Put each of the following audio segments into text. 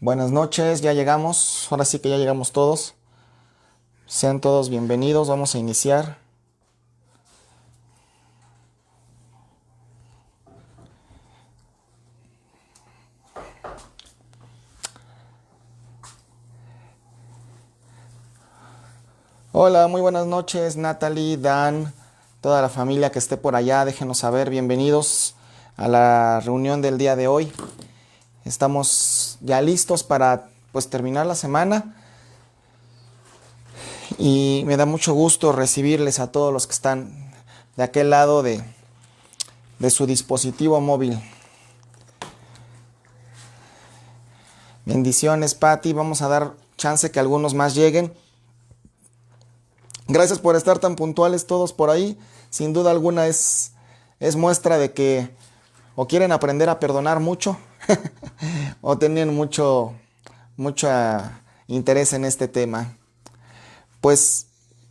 Buenas noches, ya llegamos, ahora sí que ya llegamos todos. Sean todos bienvenidos, vamos a iniciar. Hola, muy buenas noches, Natalie, Dan, toda la familia que esté por allá, déjenos saber, bienvenidos a la reunión del día de hoy. Estamos ya listos para pues terminar la semana y me da mucho gusto recibirles a todos los que están de aquel lado de su dispositivo móvil. Bendiciones, Patti. Vamos a dar chance que algunos más lleguen. Gracias por estar tan puntuales todos por ahí. Sin duda alguna es muestra de que o quieren aprender a perdonar mucho o tienen mucho interés en este tema. Pues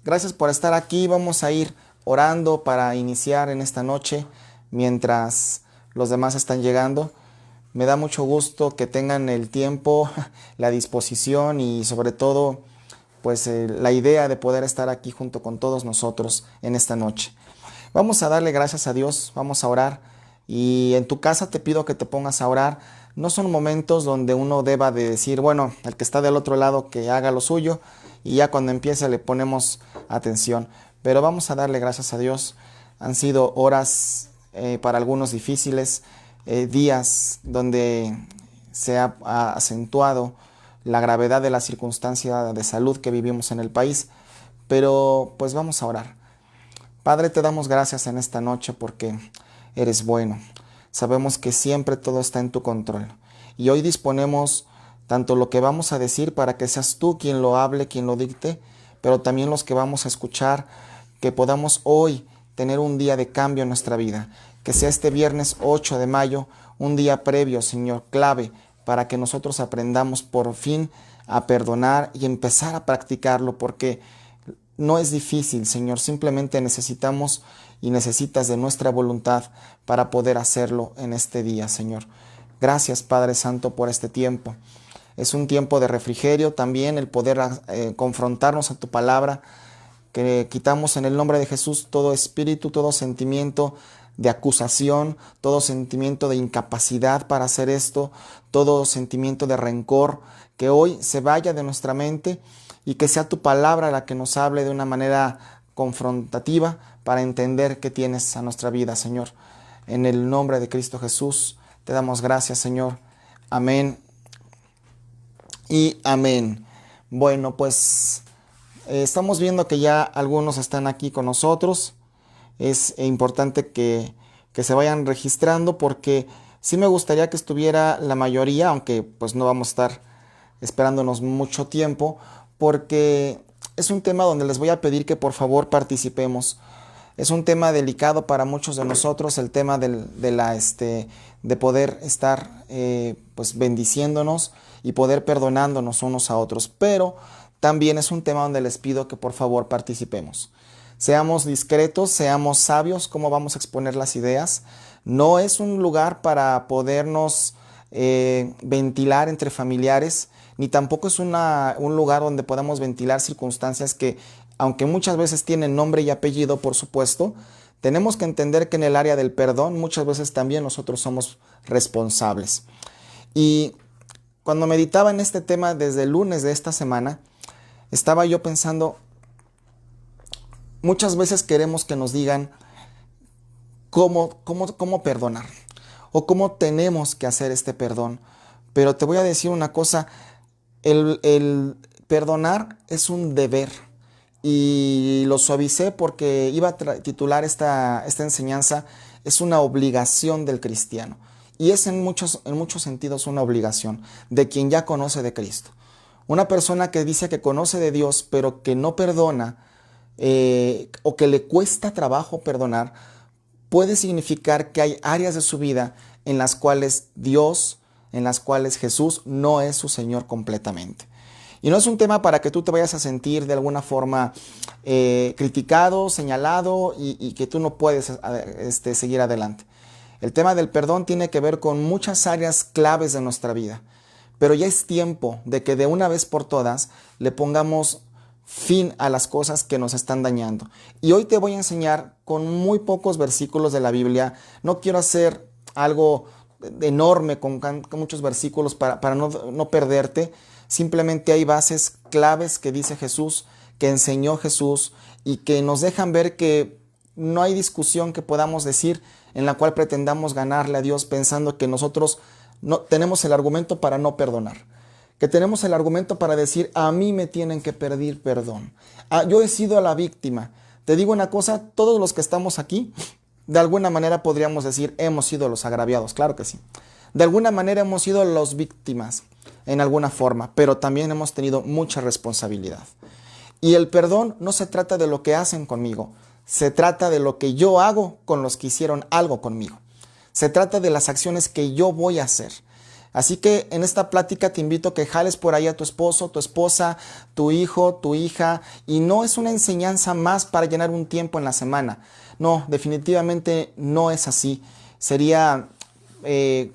gracias por estar aquí. Vamos a ir orando para iniciar en esta noche mientras los demás están llegando. Me da mucho gusto que tengan el tiempo, la disposición y sobre todo pues la idea de poder estar aquí junto con todos nosotros en esta noche. Vamos a darle gracias a Dios, vamos a orar y en tu casa te pido que te pongas a orar. No son momentos donde uno deba de decir, bueno, el que está del otro lado que haga lo suyo y ya cuando empiece le ponemos atención. Pero vamos a darle gracias a Dios. Han sido horas para algunos difíciles, días donde se ha acentuado la gravedad de la circunstancia de salud que vivimos en el país, pero pues vamos a orar. Padre, te damos gracias en esta noche porque eres bueno. Sabemos que siempre todo está en tu control y hoy disponemos tanto lo que vamos a decir para que seas tú quien lo hable, quien lo dicte, pero también los que vamos a escuchar, que podamos hoy tener un día de cambio en nuestra vida, que sea este viernes 8 de mayo, un día previo, Señor, clave, para que nosotros aprendamos por fin a perdonar y empezar a practicarlo, porque no es difícil, Señor, simplemente necesitamos y necesitas de nuestra voluntad para poder hacerlo en este día, Señor. Gracias, Padre Santo, por este tiempo. Es un tiempo de refrigerio también el poder confrontarnos a tu palabra, que quitamos en el nombre de Jesús todo espíritu, todo sentimiento de acusación, todo sentimiento de incapacidad para hacer esto, todo sentimiento de rencor, que hoy se vaya de nuestra mente y que sea tu palabra la que nos hable de una manera confrontativa para entender qué tienes a nuestra vida, Señor. En el nombre de Cristo Jesús te damos gracias, Señor. Amén y amén. Bueno, pues estamos viendo que ya algunos están aquí con nosotros. Es importante que se vayan registrando porque sí me gustaría que estuviera la mayoría, aunque pues no vamos a estar esperándonos mucho tiempo, porque es un tema donde les voy a pedir que por favor participemos. Es un tema delicado para muchos de nosotros, el tema de poder estar pues bendiciéndonos y poder perdonándonos unos a otros, pero también es un tema donde les pido que por favor participemos. Seamos discretos, seamos sabios cómo vamos a exponer las ideas. No es un lugar para podernos ventilar entre familiares, ni tampoco es un lugar donde podamos ventilar circunstancias que, aunque muchas veces tienen nombre y apellido, por supuesto, tenemos que entender que en el área del perdón muchas veces también nosotros somos responsables. Y cuando meditaba en este tema desde el lunes de esta semana, estaba yo pensando, muchas veces queremos que nos digan cómo perdonar o cómo tenemos que hacer este perdón. Pero te voy a decir una cosa, el perdonar es un deber y lo suavicé porque iba a titular esta enseñanza, es una obligación del cristiano. Y es en muchos sentidos una obligación de quien ya conoce de Cristo. Una persona que dice que conoce de Dios pero que no perdona, o que le cuesta trabajo perdonar, puede significar que hay áreas de su vida en las cuales Dios, en las cuales Jesús no es su Señor completamente. Y no es un tema para que tú te vayas a sentir de alguna forma criticado, señalado y que tú no puedes seguir adelante. El tema del perdón tiene que ver con muchas áreas claves de nuestra vida. pero ya es tiempo de que de una vez por todas le pongamos fin a las cosas que nos están dañando. Y hoy te voy a enseñar con muy pocos versículos de la Biblia. No quiero hacer algo enorme con muchos versículos para no perderte. Simplemente hay bases claves que dice Jesús, que enseñó Jesús y que nos dejan ver que no hay discusión que podamos decir en la cual pretendamos ganarle a Dios pensando que nosotros no tenemos el argumento para no perdonar, que tenemos el argumento para decir a mí me tienen que pedir perdón. Yo he sido la víctima. Te digo una cosa, todos los que estamos aquí, de alguna manera podríamos decir hemos sido los agraviados, claro que sí. De alguna manera hemos sido los víctimas en alguna forma, pero también hemos tenido mucha responsabilidad. Y el perdón no se trata de lo que hacen conmigo, se trata de lo que yo hago con los que hicieron algo conmigo. Se trata de las acciones que yo voy a hacer. Así que en esta plática te invito a que jales por ahí a tu esposo, tu esposa, tu hijo, tu hija. Y no es una enseñanza más para llenar un tiempo en la semana. No, definitivamente no es así. Sería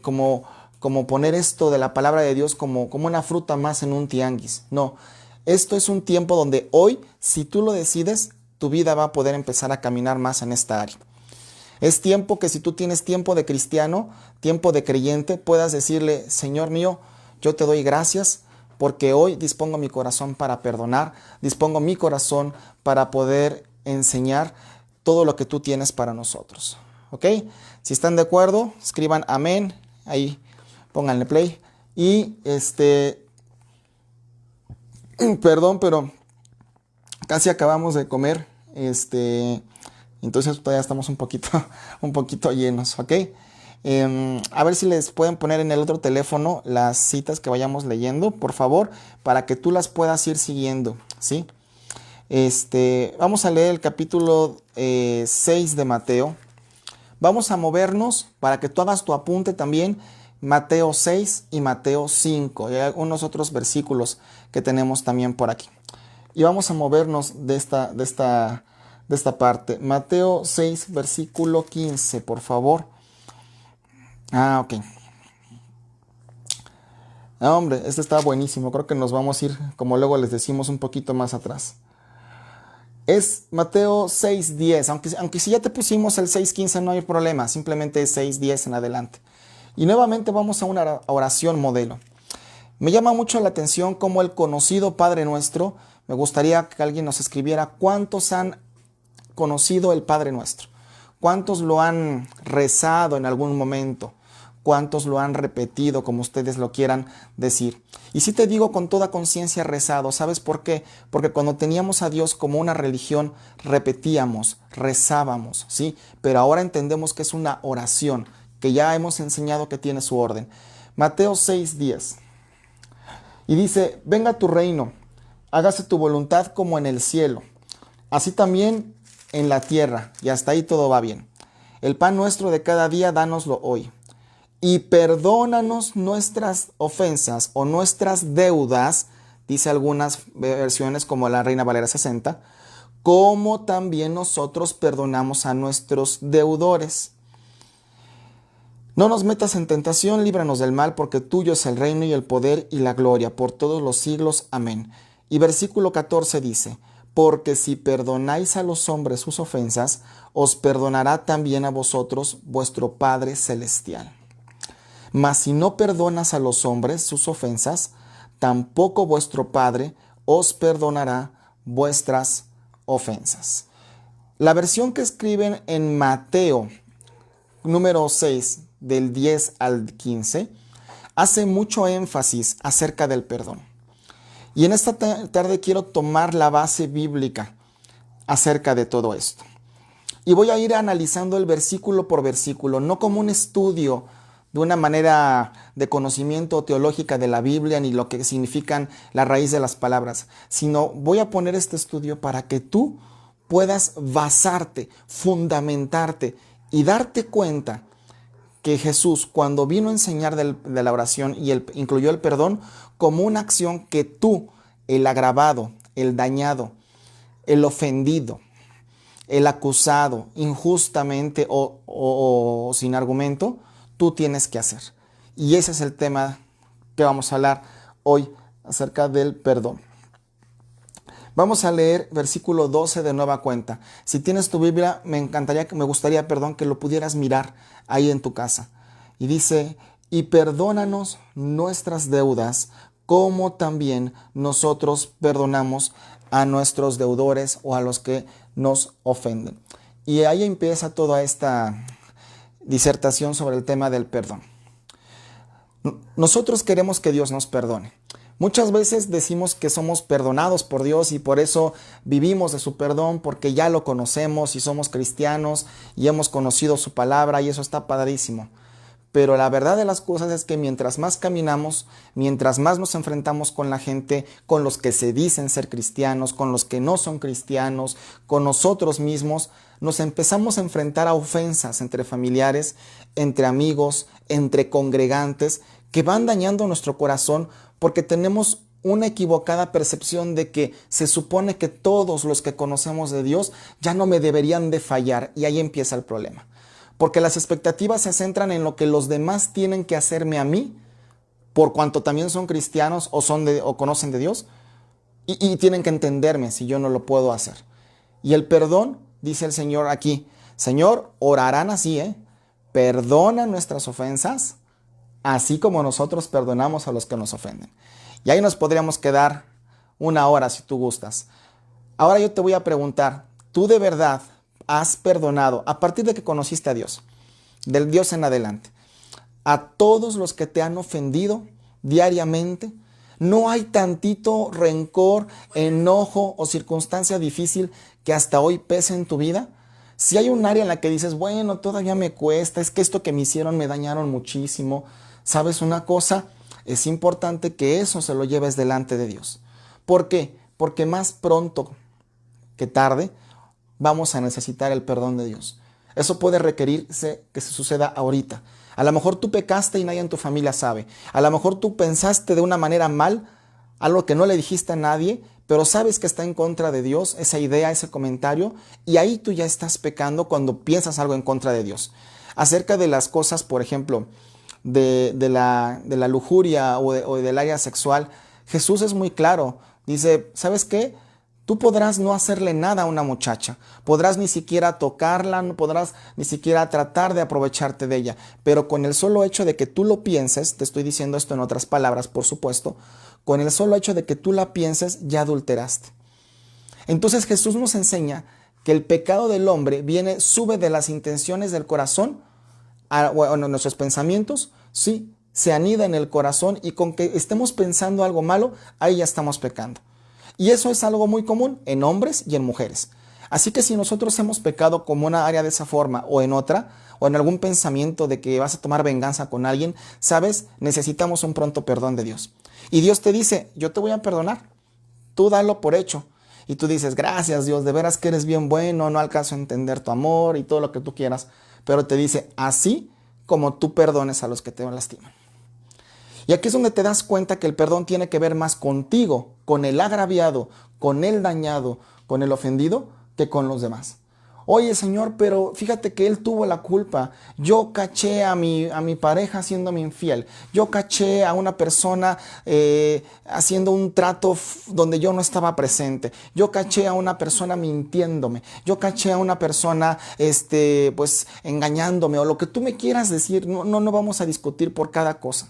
como poner esto de la palabra de Dios como una fruta más en un tianguis. No, esto es un tiempo donde hoy, si tú lo decides, tu vida va a poder empezar a caminar más en esta área. Es tiempo que si tú tienes tiempo de cristiano, tiempo de creyente, puedas decirle, Señor mío, yo te doy gracias porque hoy dispongo mi corazón para perdonar, dispongo mi corazón para poder enseñar todo lo que tú tienes para nosotros. ¿Ok? Si están de acuerdo, escriban amén, ahí pónganle play. Y perdón, pero casi acabamos de comer, entonces todavía estamos un poquito llenos, ¿ok? A ver si les pueden poner en el otro teléfono las citas que vayamos leyendo, por favor, para que tú las puedas ir siguiendo, ¿sí? Vamos a leer el capítulo 6 de Mateo. Vamos a movernos para que tú hagas tu apunte también, Mateo 6 y Mateo 5. Y hay algunos otros versículos que tenemos también por aquí. Y vamos a movernos de esta parte. Mateo 6, versículo 15, por favor. Ok. Hombre, este está buenísimo. Creo que nos vamos a ir, como luego les decimos, un poquito más atrás. Es Mateo 6, 10. Aunque si ya te pusimos el 6, 15, no hay problema. Simplemente es 6, 10 en adelante. Y nuevamente vamos a una oración modelo. Me llama mucho la atención cómo el conocido Padre Nuestro, me gustaría que alguien nos escribiera cuántos han conocido el Padre Nuestro, cuántos lo han rezado en algún momento, cuántos lo han repetido como ustedes lo quieran decir. Y si te digo con toda conciencia rezado, ¿sabes por qué? Porque cuando teníamos a Dios como una religión, repetíamos, rezábamos, ¿sí? Pero ahora entendemos que es una oración, que ya hemos enseñado que tiene su orden. Mateo 6, 10. Y dice, venga tu reino, hágase tu voluntad como en el cielo, así también en la tierra, y hasta ahí todo va bien. El pan nuestro de cada día, dánoslo hoy. Y perdónanos nuestras ofensas o nuestras deudas, dice algunas versiones como la Reina Valera 60, como también nosotros perdonamos a nuestros deudores. No nos metas en tentación, líbranos del mal, porque tuyo es el reino y el poder y la gloria por todos los siglos. Amén. Y versículo 14 dice, porque si perdonáis a los hombres sus ofensas, os perdonará también a vosotros vuestro Padre Celestial. Mas si no perdonas a los hombres sus ofensas, tampoco vuestro Padre os perdonará vuestras ofensas. La versión que escriben en Mateo, número 6, del 10 al 15, hace mucho énfasis acerca del perdón. Y en esta tarde quiero tomar la base bíblica acerca de todo esto. Y voy a ir analizando el versículo por versículo, no como un estudio de una manera de conocimiento teológica de la Biblia ni lo que significan la raíz de las palabras, sino voy a poner este estudio para que tú puedas basarte, fundamentarte y darte cuenta que Jesús, cuando vino a enseñar de la oración y incluyó el perdón como una acción que tú, el agravado, el dañado, el ofendido, el acusado injustamente o sin argumento, tú tienes que hacer. Y ese es el tema que vamos a hablar hoy acerca del perdón. Vamos a leer versículo 12 de nueva cuenta. Si tienes tu Biblia, me gustaría que lo pudieras mirar ahí en tu casa. Y dice, y perdónanos nuestras deudas, como también nosotros perdonamos a nuestros deudores o a los que nos ofenden. Y ahí empieza toda esta disertación sobre el tema del perdón. Nosotros queremos que Dios nos perdone. Muchas veces decimos que somos perdonados por Dios y por eso vivimos de su perdón, porque ya lo conocemos y somos cristianos y hemos conocido su palabra y eso está padrísimo. Pero la verdad de las cosas es que mientras más caminamos, mientras más nos enfrentamos con la gente, con los que se dicen ser cristianos, con los que no son cristianos, con nosotros mismos, nos empezamos a enfrentar a ofensas entre familiares, entre amigos, entre congregantes, que van dañando nuestro corazón porque tenemos una equivocada percepción de que se supone que todos los que conocemos de Dios ya no me deberían de fallar, y ahí empieza el problema. Porque las expectativas se centran en lo que los demás tienen que hacerme a mí, por cuanto también son cristianos o conocen de Dios, y tienen que entenderme si yo no lo puedo hacer. Y el perdón, dice el Señor aquí, Señor, orarán así, perdona nuestras ofensas, así como nosotros perdonamos a los que nos ofenden. Y ahí nos podríamos quedar una hora si tú gustas. Ahora yo te voy a preguntar, ¿tú de verdad has perdonado, a partir de que conociste a Dios, del Dios en adelante, a todos los que te han ofendido diariamente? ¿No hay tantito rencor, enojo o circunstancia difícil que hasta hoy pese en tu vida? Si hay un área en la que dices, bueno, todavía me cuesta, es que esto que me hicieron me dañaron muchísimo, ¿sabes una cosa? Es importante que eso se lo lleves delante de Dios. ¿Por qué? Porque más pronto que tarde vamos a necesitar el perdón de Dios. Eso puede requerirse que se suceda ahorita. A lo mejor tú pecaste y nadie en tu familia sabe. A lo mejor tú pensaste de una manera mal, algo que no le dijiste a nadie, pero sabes que está en contra de Dios, esa idea, ese comentario, y ahí tú ya estás pecando cuando piensas algo en contra de Dios. Acerca de las cosas, por ejemplo, de la lujuria o del área sexual, Jesús es muy claro. Dice, ¿sabes qué? Tú podrás no hacerle nada a una muchacha, podrás ni siquiera tocarla, no podrás ni siquiera tratar de aprovecharte de ella, pero con el solo hecho de que tú lo pienses, te estoy diciendo esto en otras palabras, por supuesto, con el solo hecho de que tú la pienses, ya adulteraste. Entonces Jesús nos enseña que el pecado del hombre sube de las intenciones del corazón a nuestros pensamientos, sí, se anida en el corazón, y con que estemos pensando algo malo, ahí ya estamos pecando. Y eso es algo muy común en hombres y en mujeres. Así que si nosotros hemos pecado como una área de esa forma o en otra, o en algún pensamiento de que vas a tomar venganza con alguien, sabes, necesitamos un pronto perdón de Dios. Y Dios te dice, yo te voy a perdonar, tú dalo por hecho. Y tú dices, gracias Dios, de veras que eres bien bueno, no alcanzo a entender tu amor y todo lo que tú quieras. Pero te dice, así como tú perdones a los que te lastiman. Y aquí es donde te das cuenta que el perdón tiene que ver más contigo, con el agraviado, con el dañado, con el ofendido, que con los demás. Oye, Señor, pero fíjate que él tuvo la culpa. Yo caché a mi pareja siéndome infiel. Yo caché a una persona haciendo un trato donde yo no estaba presente. Yo caché a una persona mintiéndome. Yo caché a una persona pues engañándome, o lo que tú me quieras decir. No vamos a discutir por cada cosa.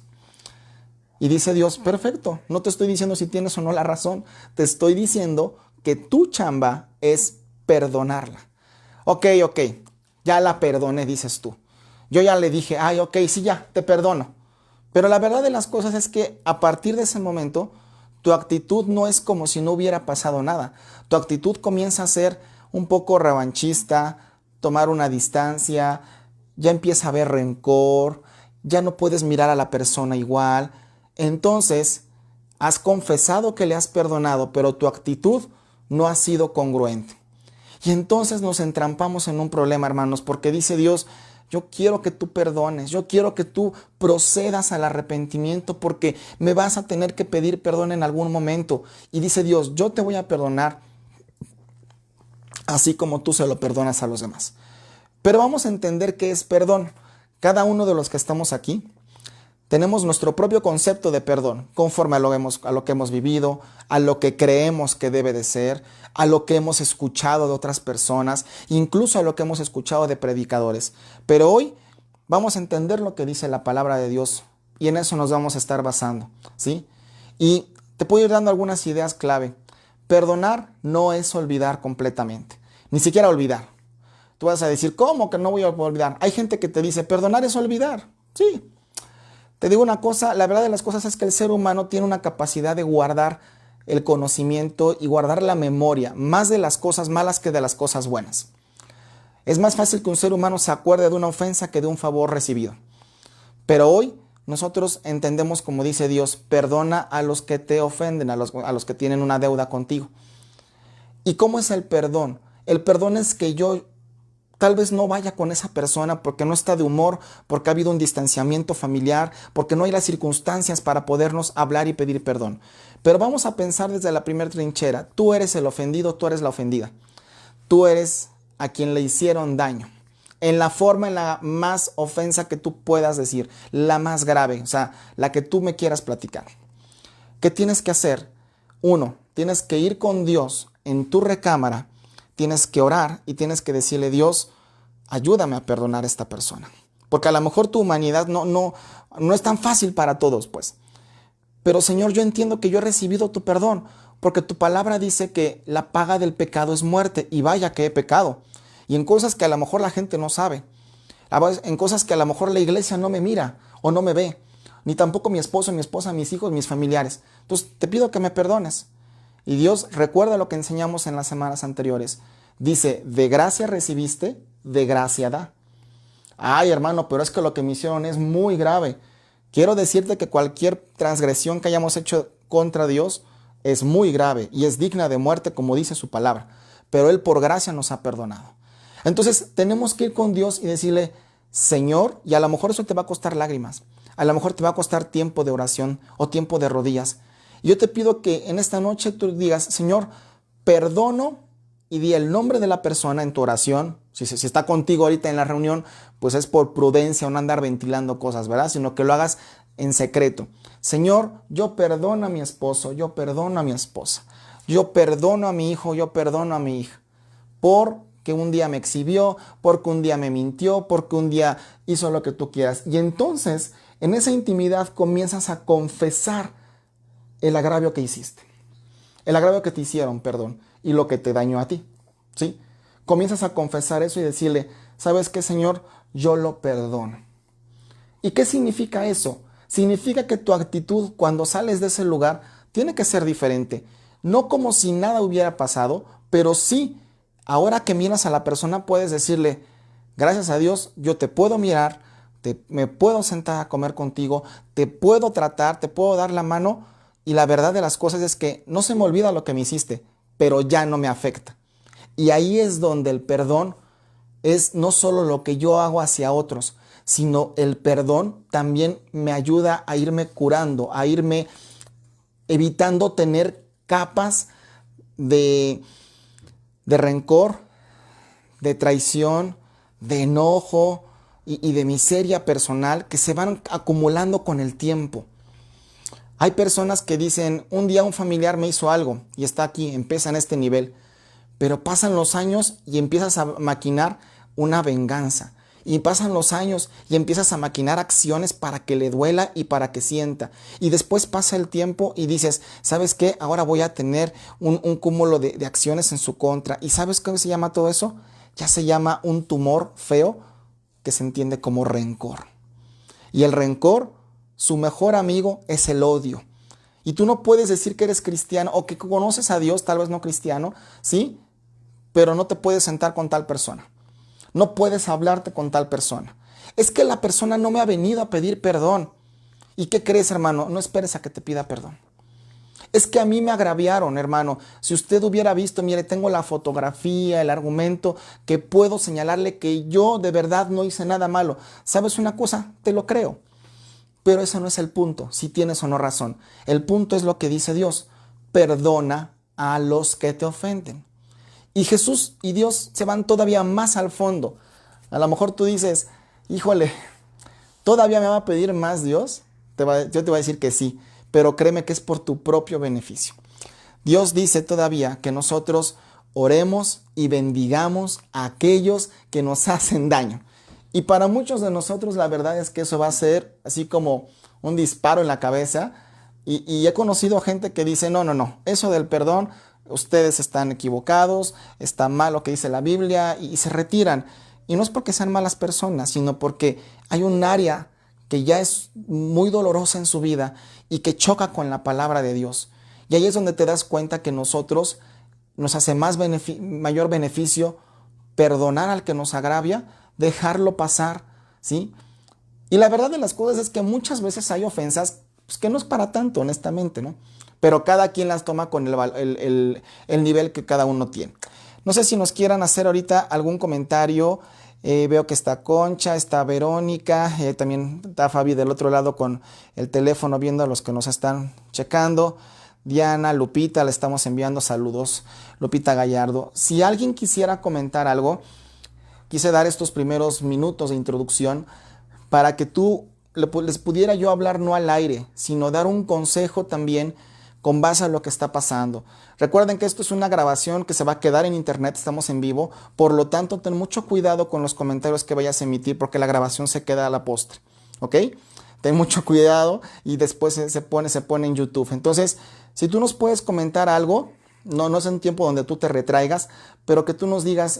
Y dice Dios, perfecto, no te estoy diciendo si tienes o no la razón, te estoy diciendo que tu chamba es perdonarla. Ok, ya la perdoné, dices tú. Yo ya le dije, ay, ok, sí, ya, te perdono. Pero la verdad de las cosas es que a partir de ese momento, tu actitud no es como si no hubiera pasado nada. Tu actitud comienza a ser un poco revanchista, tomar una distancia, ya empieza a haber rencor, ya no puedes mirar a la persona igual. Entonces, has confesado que le has perdonado, pero tu actitud no ha sido congruente. Y entonces nos entrampamos en un problema, hermanos, porque dice Dios, yo quiero que tú perdones, yo quiero que tú procedas al arrepentimiento, porque me vas a tener que pedir perdón en algún momento. Y dice Dios, yo te voy a perdonar así como tú se lo perdonas a los demás. Pero vamos a entender qué es perdón. Cada uno de los que estamos aquí tenemos nuestro propio concepto de perdón, conforme a lo que hemos vivido, a lo que creemos que debe de ser, a lo que hemos escuchado de otras personas, incluso a lo que hemos escuchado de predicadores. Pero hoy vamos a entender lo que dice la palabra de Dios y en eso nos vamos a estar basando, ¿sí? Y te puedo ir dando algunas ideas clave. Perdonar no es olvidar completamente, ni siquiera olvidar. Tú vas a decir, ¿cómo que no voy a olvidar? Hay gente que te dice, perdonar es olvidar. Sí. Te digo una cosa, la verdad de las cosas es que el ser humano tiene una capacidad de guardar el conocimiento y guardar la memoria, más de las cosas malas que de las cosas buenas. Es más fácil que un ser humano se acuerde de una ofensa que de un favor recibido. Pero hoy nosotros entendemos, como dice Dios, perdona a los que te ofenden, a los que tienen una deuda contigo. ¿Y cómo es el perdón? El perdón es que yo tal vez no vaya con esa persona porque no está de humor, porque ha habido un distanciamiento familiar, porque no hay las circunstancias para podernos hablar y pedir perdón. Pero vamos a pensar desde la primera trinchera. Tú eres el ofendido, tú eres la ofendida. Tú eres a quien le hicieron daño. En la forma, en la más ofensa que tú puedas decir, la más grave, o sea, la que tú me quieras platicar. ¿Qué tienes que hacer? Uno, tienes que ir con Dios en tu recámara, tienes que orar y tienes que decirle, Dios, ayúdame a perdonar a esta persona. Porque a lo mejor tu humanidad no es tan fácil para todos, pues. Pero Señor, yo entiendo que yo he recibido tu perdón, porque tu palabra dice que la paga del pecado es muerte, y vaya que he pecado. Y en cosas que a lo mejor la gente no sabe, en cosas que a lo mejor la iglesia no me mira o no me ve, ni tampoco mi esposo, mi esposa, mis hijos, mis familiares. Entonces te pido que me perdones. Y Dios recuerda lo que enseñamos en las semanas anteriores. Dice, de gracia recibiste, de gracia da. Ay, hermano, pero es que lo que me hicieron es muy grave. Quiero decirte que cualquier transgresión que hayamos hecho contra Dios es muy grave y es digna de muerte, como dice su palabra. Pero Él por gracia nos ha perdonado. Entonces tenemos que ir con Dios y decirle, Señor, y a lo mejor eso te va a costar lágrimas, a lo mejor te va a costar tiempo de oración o tiempo de rodillas. Y yo te pido que en esta noche tú digas, Señor, perdono, y di el nombre de la persona en tu oración. Si está contigo ahorita en la reunión, pues es por prudencia, no andar ventilando cosas, ¿verdad? Sino que lo hagas en secreto. Señor, yo perdono a mi esposo, yo perdono a mi esposa, yo perdono a mi hijo, yo perdono a mi hija, porque un día me exhibió, porque un día me mintió, porque un día hizo lo que tú quieras. Y entonces, en esa intimidad comienzas a confesar el agravio que hiciste, el agravio que te hicieron, perdón, y lo que te dañó a ti, ¿sí? Comienzas a confesar eso y decirle, ¿sabes qué, Señor? Yo lo perdono. ¿Y qué significa eso? Significa que tu actitud cuando sales de ese lugar tiene que ser diferente. No como si nada hubiera pasado, pero sí, ahora que miras a la persona puedes decirle, gracias a Dios, yo te puedo mirar, me puedo sentar a comer contigo, te puedo tratar, te puedo dar la mano, y la verdad de las cosas es que no se me olvida lo que me hiciste, pero ya no me afecta. Y ahí es donde el perdón es no solo lo que yo hago hacia otros, sino el perdón también me ayuda a irme curando, a irme evitando tener capas de rencor, de traición, de enojo y de miseria personal que se van acumulando con el tiempo. Hay personas que dicen, un día un familiar me hizo algo y está aquí, empieza en este nivel, pero pasan los años y empiezas a maquinar una venganza. Y pasan los años y empiezas a maquinar acciones para que le duela y para que sienta. Y después pasa el tiempo y dices, ¿sabes qué? Ahora voy a tener un cúmulo de acciones en su contra. ¿Y sabes cómo se llama todo eso? Ya se llama un tumor feo que se entiende como rencor. Y el rencor, su mejor amigo es el odio. Y tú no puedes decir que eres cristiano o que conoces a Dios, tal vez no cristiano, ¿sí? Pero no te puedes sentar con tal persona. No puedes hablarte con tal persona. Es que la persona no me ha venido a pedir perdón. ¿Y qué crees, hermano? No esperes a que te pida perdón. Es que a mí me agraviaron, hermano. Si usted hubiera visto, mire, tengo la fotografía, el argumento, que puedo señalarle que yo de verdad no hice nada malo. ¿Sabes una cosa? Te lo creo. Pero eso no es el punto, si tienes o no razón. El punto es lo que dice Dios. Perdona a los que te ofenden. Y Jesús y Dios se van todavía más al fondo. A lo mejor tú dices, híjole, ¿todavía me va a pedir más Dios? Yo te voy a decir que sí, pero créeme que es por tu propio beneficio. Dios dice todavía que nosotros oremos y bendigamos a aquellos que nos hacen daño. Y para muchos de nosotros la verdad es que eso va a ser así como un disparo en la cabeza. Y he conocido gente que dice, no, no, no, eso del perdón, ustedes están equivocados, está mal lo que dice la Biblia y se retiran. Y no es porque sean malas personas, sino porque hay un área que ya es muy dolorosa en su vida y que choca con la palabra de Dios. Y ahí es donde te das cuenta que nosotros nos hace mayor beneficio perdonar al que nos agravia, dejarlo pasar, ¿sí? Y la verdad de las cosas es que muchas veces hay ofensas pues, que no es para tanto, honestamente, ¿no? Pero cada quien las toma con el nivel que cada uno tiene. No sé si nos quieran hacer ahorita algún comentario. Veo que está Concha, está Verónica, también está Fabi del otro lado con el teléfono viendo a los que nos están checando. Diana, Lupita, le estamos enviando saludos. Lupita Gallardo. Si alguien quisiera comentar algo, quise dar estos primeros minutos de introducción para que les pudiera yo hablar no al aire, sino dar un consejo también con base a lo que está pasando. Recuerden que esto es una grabación que se va a quedar en internet, estamos en vivo, por lo tanto ten mucho cuidado con los comentarios que vayas a emitir porque la grabación se queda a la postre, ¿ok? Ten mucho cuidado y después se pone en YouTube. Entonces, si tú nos puedes comentar algo, no es un tiempo donde tú te retraigas, pero que tú nos digas,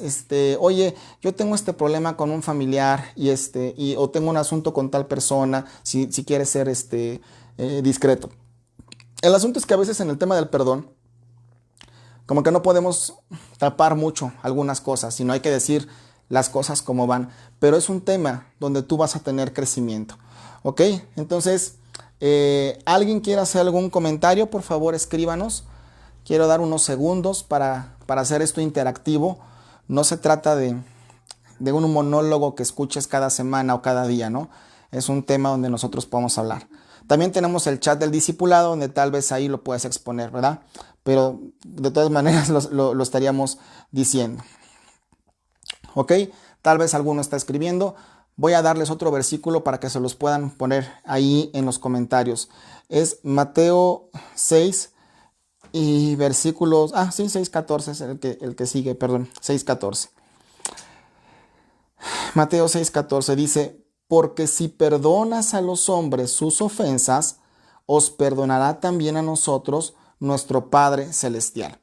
oye, yo tengo este problema con un familiar o tengo un asunto con tal persona, si quieres ser discreto. El asunto es que a veces en el tema del perdón, como que no podemos tapar mucho algunas cosas, sino hay que decir las cosas como van, pero es un tema donde tú vas a tener crecimiento, ¿ok? Entonces, ¿alguien quiere hacer algún comentario? Por favor, escríbanos. Quiero dar unos segundos para hacer esto interactivo. No se trata de un monólogo que escuches cada semana o cada día, ¿no? Es un tema donde nosotros podemos hablar. También tenemos el chat del discipulado, donde tal vez ahí lo puedes exponer, ¿verdad? Pero de todas maneras lo estaríamos diciendo. ¿Ok? Tal vez alguno está escribiendo. Voy a darles otro versículo para que se los puedan poner ahí en los comentarios. Es Mateo 6 y versículos... sí, 6:14 es el que sigue, perdón, 6:14. Mateo 6:14 dice, porque si perdonas a los hombres sus ofensas, os perdonará también a nosotros nuestro Padre Celestial.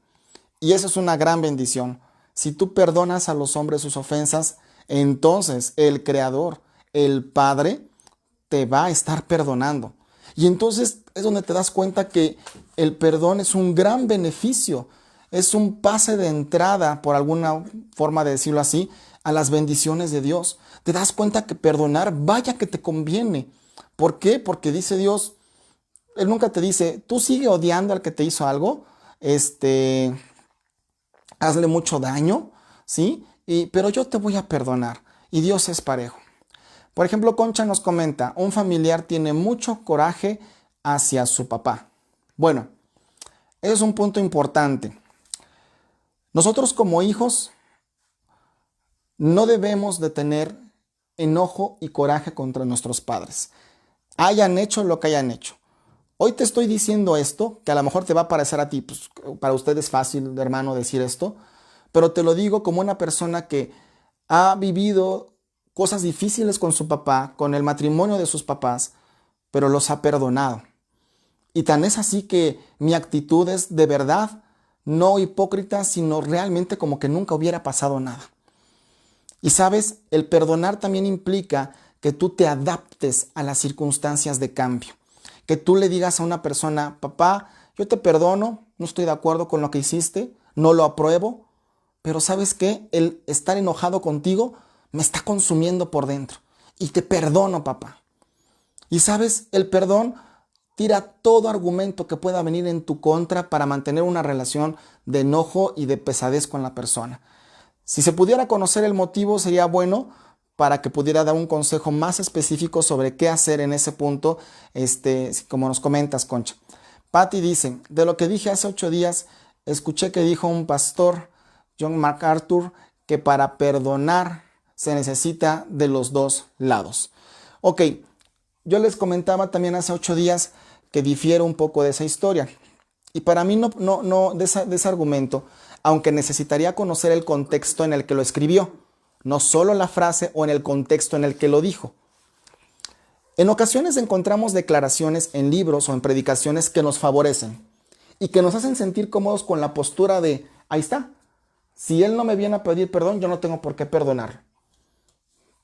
Y eso es una gran bendición. Si tú perdonas a los hombres sus ofensas, entonces el Creador, el Padre, te va a estar perdonando. Y entonces es donde te das cuenta que el perdón es un gran beneficio. Es un pase de entrada, por alguna forma de decirlo así, a las bendiciones de Dios. Te das cuenta que perdonar, vaya que te conviene. ¿Por qué? Porque dice Dios, Él nunca te dice, tú sigue odiando al que te hizo algo, hazle mucho daño, ¿sí? Pero yo te voy a perdonar. Y Dios es parejo. Por ejemplo, Concha nos comenta, un familiar tiene mucho coraje hacia su papá. Bueno, ese es un punto importante. Nosotros como hijos no debemos de tener enojo y coraje contra nuestros padres. Hayan hecho lo que hayan hecho. Hoy te estoy diciendo esto, que a lo mejor te va a parecer a ti, pues para usted es fácil, hermano, decir esto, pero te lo digo como una persona que ha vivido cosas difíciles con su papá, con el matrimonio de sus papás, pero los ha perdonado. Y tan es así que mi actitud es de verdad, no hipócrita, sino realmente como que nunca hubiera pasado nada. Y sabes, el perdonar también implica que tú te adaptes a las circunstancias de cambio. Que tú le digas a una persona, papá, yo te perdono, no estoy de acuerdo con lo que hiciste, no lo apruebo, pero ¿sabes qué? El estar enojado contigo me está consumiendo por dentro. Y te perdono, papá. Y sabes, el perdón tira todo argumento que pueda venir en tu contra para mantener una relación de enojo y de pesadez con la persona. Si se pudiera conocer el motivo, sería bueno para que pudiera dar un consejo más específico sobre qué hacer en ese punto, como nos comentas, Concha. Patty dice, de lo que dije hace 8 días, escuché que dijo un pastor, John MacArthur, que para perdonar se necesita de los dos lados. Ok, yo les comentaba también hace 8 días que difiero un poco de esa historia. Y para mí de ese argumento, aunque necesitaría conocer el contexto en el que lo escribió, no solo la frase o en el contexto en el que lo dijo. En ocasiones encontramos declaraciones en libros o en predicaciones que nos favorecen y que nos hacen sentir cómodos con la postura de, ahí está, si él no me viene a pedir perdón, yo no tengo por qué perdonar.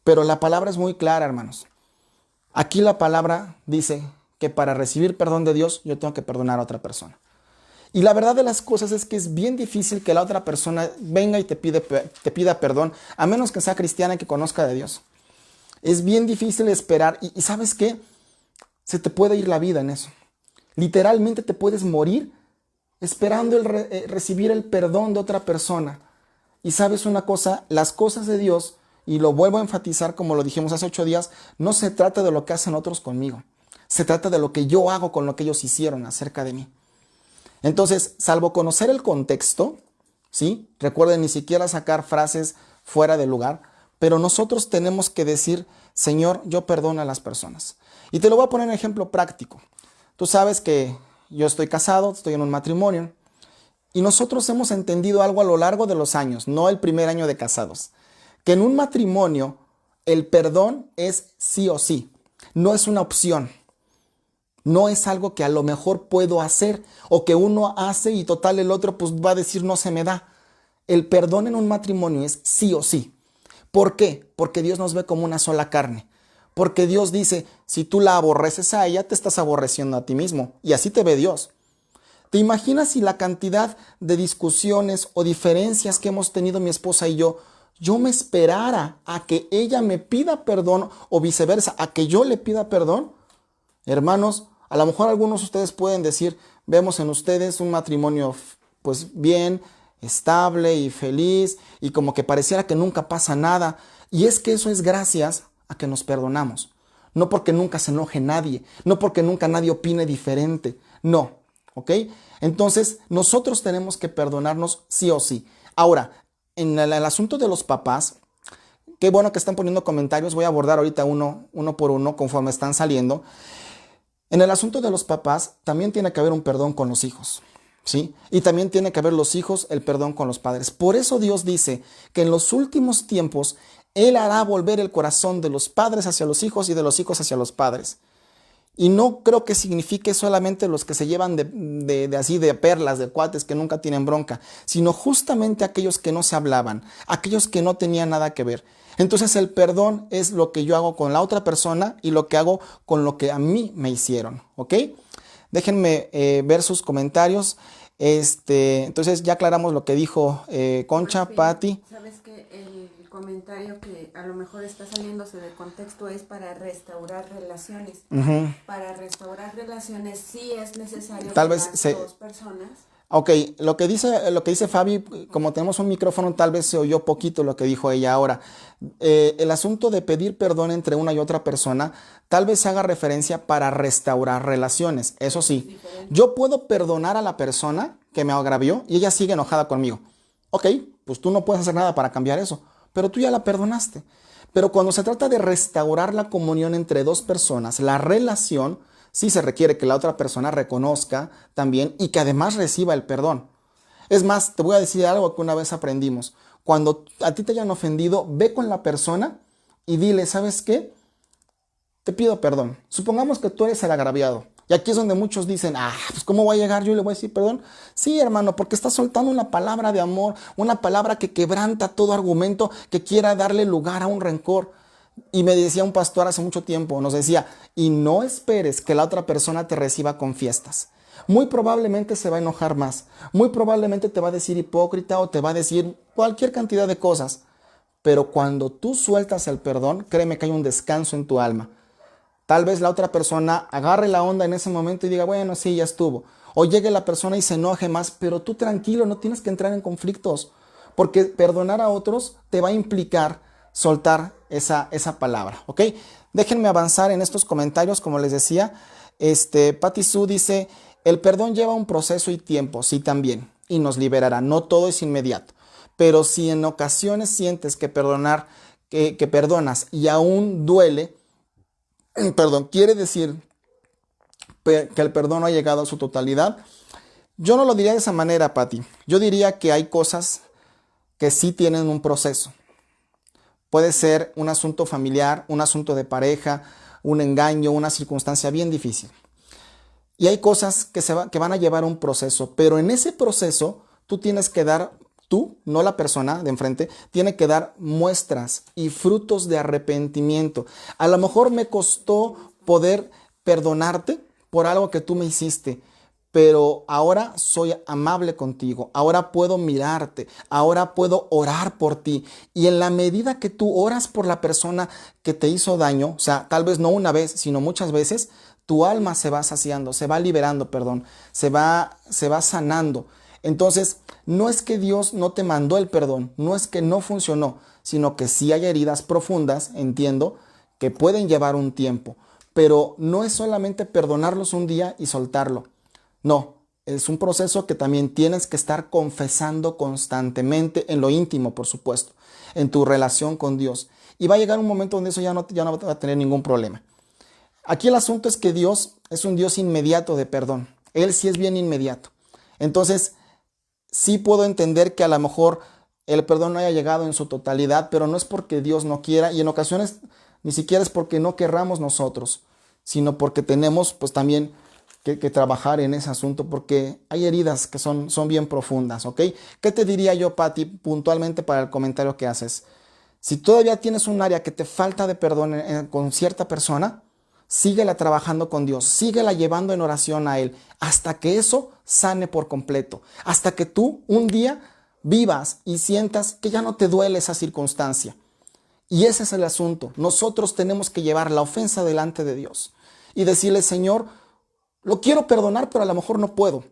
Pero la palabra es muy clara, hermanos. Aquí la palabra dice que para recibir perdón de Dios, yo tengo que perdonar a otra persona. Y la verdad de las cosas es que es bien difícil que la otra persona venga y te pida perdón, a menos que sea cristiana y que conozca de Dios. Es bien difícil esperar y ¿sabes qué? Se te puede ir la vida en eso. Literalmente te puedes morir esperando recibir el perdón de otra persona. Y sabes una cosa, las cosas de Dios, y lo vuelvo a enfatizar como lo dijimos hace 8 días, no se trata de lo que hacen otros conmigo. Se trata de lo que yo hago con lo que ellos hicieron acerca de mí. Entonces, salvo conocer el contexto, ¿sí? Recuerden, ni siquiera sacar frases fuera de lugar, pero nosotros tenemos que decir, Señor, yo perdono a las personas. Y te lo voy a poner en ejemplo práctico. Tú sabes que yo estoy casado, estoy en un matrimonio, y nosotros hemos entendido algo a lo largo de los años, no el primer año de casados, que en un matrimonio el perdón es sí o sí, no es una opción. No es algo que a lo mejor puedo hacer o que uno hace y total el otro pues va a decir no se me da. El perdón en un matrimonio es sí o sí. ¿Por qué? Porque Dios nos ve como una sola carne. Porque Dios dice, si tú la aborreces a ella, te estás aborreciendo a ti mismo. Y así te ve Dios. ¿Te imaginas si la cantidad de discusiones o diferencias que hemos tenido mi esposa y yo me esperara a que ella me pida perdón o viceversa, a que yo le pida perdón? Hermanos, a lo mejor algunos de ustedes pueden decir, vemos en ustedes un matrimonio pues bien, estable y feliz y como que pareciera que nunca pasa nada. Y es que eso es gracias a que nos perdonamos. No porque nunca se enoje nadie, no porque nunca nadie opine diferente, no, ¿ok? Entonces nosotros tenemos que perdonarnos sí o sí. Ahora, en el asunto de los papás, qué bueno que están poniendo comentarios, voy a abordar ahorita uno por uno conforme están saliendo. En el asunto de los papás, también tiene que haber un perdón con los hijos, ¿sí? Y también tiene que haber los hijos el perdón con los padres. Por eso Dios dice que en los últimos tiempos Él hará volver el corazón de los padres hacia los hijos y de los hijos hacia los padres. Y no creo que signifique solamente los que se llevan así de perlas, de cuates que nunca tienen bronca, sino justamente aquellos que no se hablaban, aquellos que no tenían nada que ver. Entonces el perdón es lo que yo hago con la otra persona y lo que hago con lo que a mí me hicieron, ¿ok? Déjenme ver sus comentarios. Entonces ya aclaramos lo que dijo Concha, Patti. ¿Sabes que el comentario que a lo mejor está saliéndose del contexto es para restaurar relaciones? Para restaurar relaciones sí es necesario Tal que vez las dos personas... Ok, lo que dice Fabi, como tenemos un micrófono, tal vez se oyó poquito lo que dijo ella ahora. El asunto de pedir perdón entre una y otra persona, tal vez se haga referencia para restaurar relaciones. Eso sí, yo puedo perdonar a la persona que me agravió y ella sigue enojada conmigo. Ok, pues tú no puedes hacer nada para cambiar eso, pero tú ya la perdonaste. Pero cuando se trata de restaurar la comunión entre dos personas, la relación, sí se requiere que la otra persona reconozca también y que además reciba el perdón. Es más, te voy a decir algo que una vez aprendimos. Cuando a ti te hayan ofendido, ve con la persona y dile, ¿sabes qué? Te pido perdón. Supongamos que tú eres el agraviado. Y aquí es donde muchos dicen, pues ¿cómo voy a llegar yo y le voy a decir perdón? Sí, hermano, porque estás soltando una palabra de amor, una palabra que quebranta todo argumento que quiera darle lugar a un rencor. Y me decía un pastor hace mucho tiempo, nos decía, y no esperes que la otra persona te reciba con fiestas. Muy probablemente se va a enojar más. Muy probablemente te va a decir hipócrita o te va a decir cualquier cantidad de cosas. Pero cuando tú sueltas el perdón, créeme que hay un descanso en tu alma. Tal vez la otra persona agarre la onda en ese momento y diga, bueno, sí, ya estuvo. O llegue la persona y se enoje más, pero tú tranquilo, no tienes que entrar en conflictos. Porque perdonar a otros te va a implicar soltar esa palabra, ¿ok? Déjenme avanzar en estos comentarios, como les decía. Patti Sue dice, el perdón lleva un proceso y tiempo, sí también, y nos liberará. No todo es inmediato. Pero si en ocasiones sientes que perdonas y aún duele, perdón, quiere decir que el perdón no ha llegado a su totalidad. Yo no lo diría de esa manera, Pati. Yo diría que hay cosas que sí tienen un proceso. Puede ser un asunto familiar, un asunto de pareja, un engaño, una circunstancia bien difícil. Y hay cosas que van a llevar un proceso, pero en ese proceso tú tienes que dar, tú, no la persona de enfrente, tiene que dar muestras y frutos de arrepentimiento. A lo mejor me costó poder perdonarte por algo que tú me hiciste, pero ahora soy amable contigo, ahora puedo mirarte, ahora puedo orar por ti. Y en la medida que tú oras por la persona que te hizo daño, o sea, tal vez no una vez, sino muchas veces, tu alma se va saciando, se va liberando, perdón, se va sanando. Entonces, no es que Dios no te mandó el perdón, no es que no funcionó, sino que sí hay heridas profundas, entiendo, que pueden llevar un tiempo, pero no es solamente perdonarlos un día y soltarlo. No, es un proceso que también tienes que estar confesando constantemente en lo íntimo, por supuesto, en tu relación con Dios. Y va a llegar un momento donde eso ya no va a tener ningún problema. Aquí el asunto es que Dios es un Dios inmediato de perdón. Él sí es bien inmediato. Entonces, sí puedo entender que a lo mejor el perdón no haya llegado en su totalidad, pero no es porque Dios no quiera, y en ocasiones ni siquiera es porque no querramos nosotros, sino porque tenemos pues también que trabajar en ese asunto, porque hay heridas que son bien profundas, ¿ok? ¿Qué te diría yo, Pati, puntualmente para el comentario que haces? Si todavía tienes un área que te falta de perdón con cierta persona, síguela trabajando con Dios, síguela llevando en oración a Él, hasta que eso sane por completo, hasta que tú un día vivas y sientas que ya no te duele esa circunstancia. Y ese es el asunto. Nosotros tenemos que llevar la ofensa delante de Dios y decirle: Señor, lo quiero perdonar, pero a lo mejor no puedo.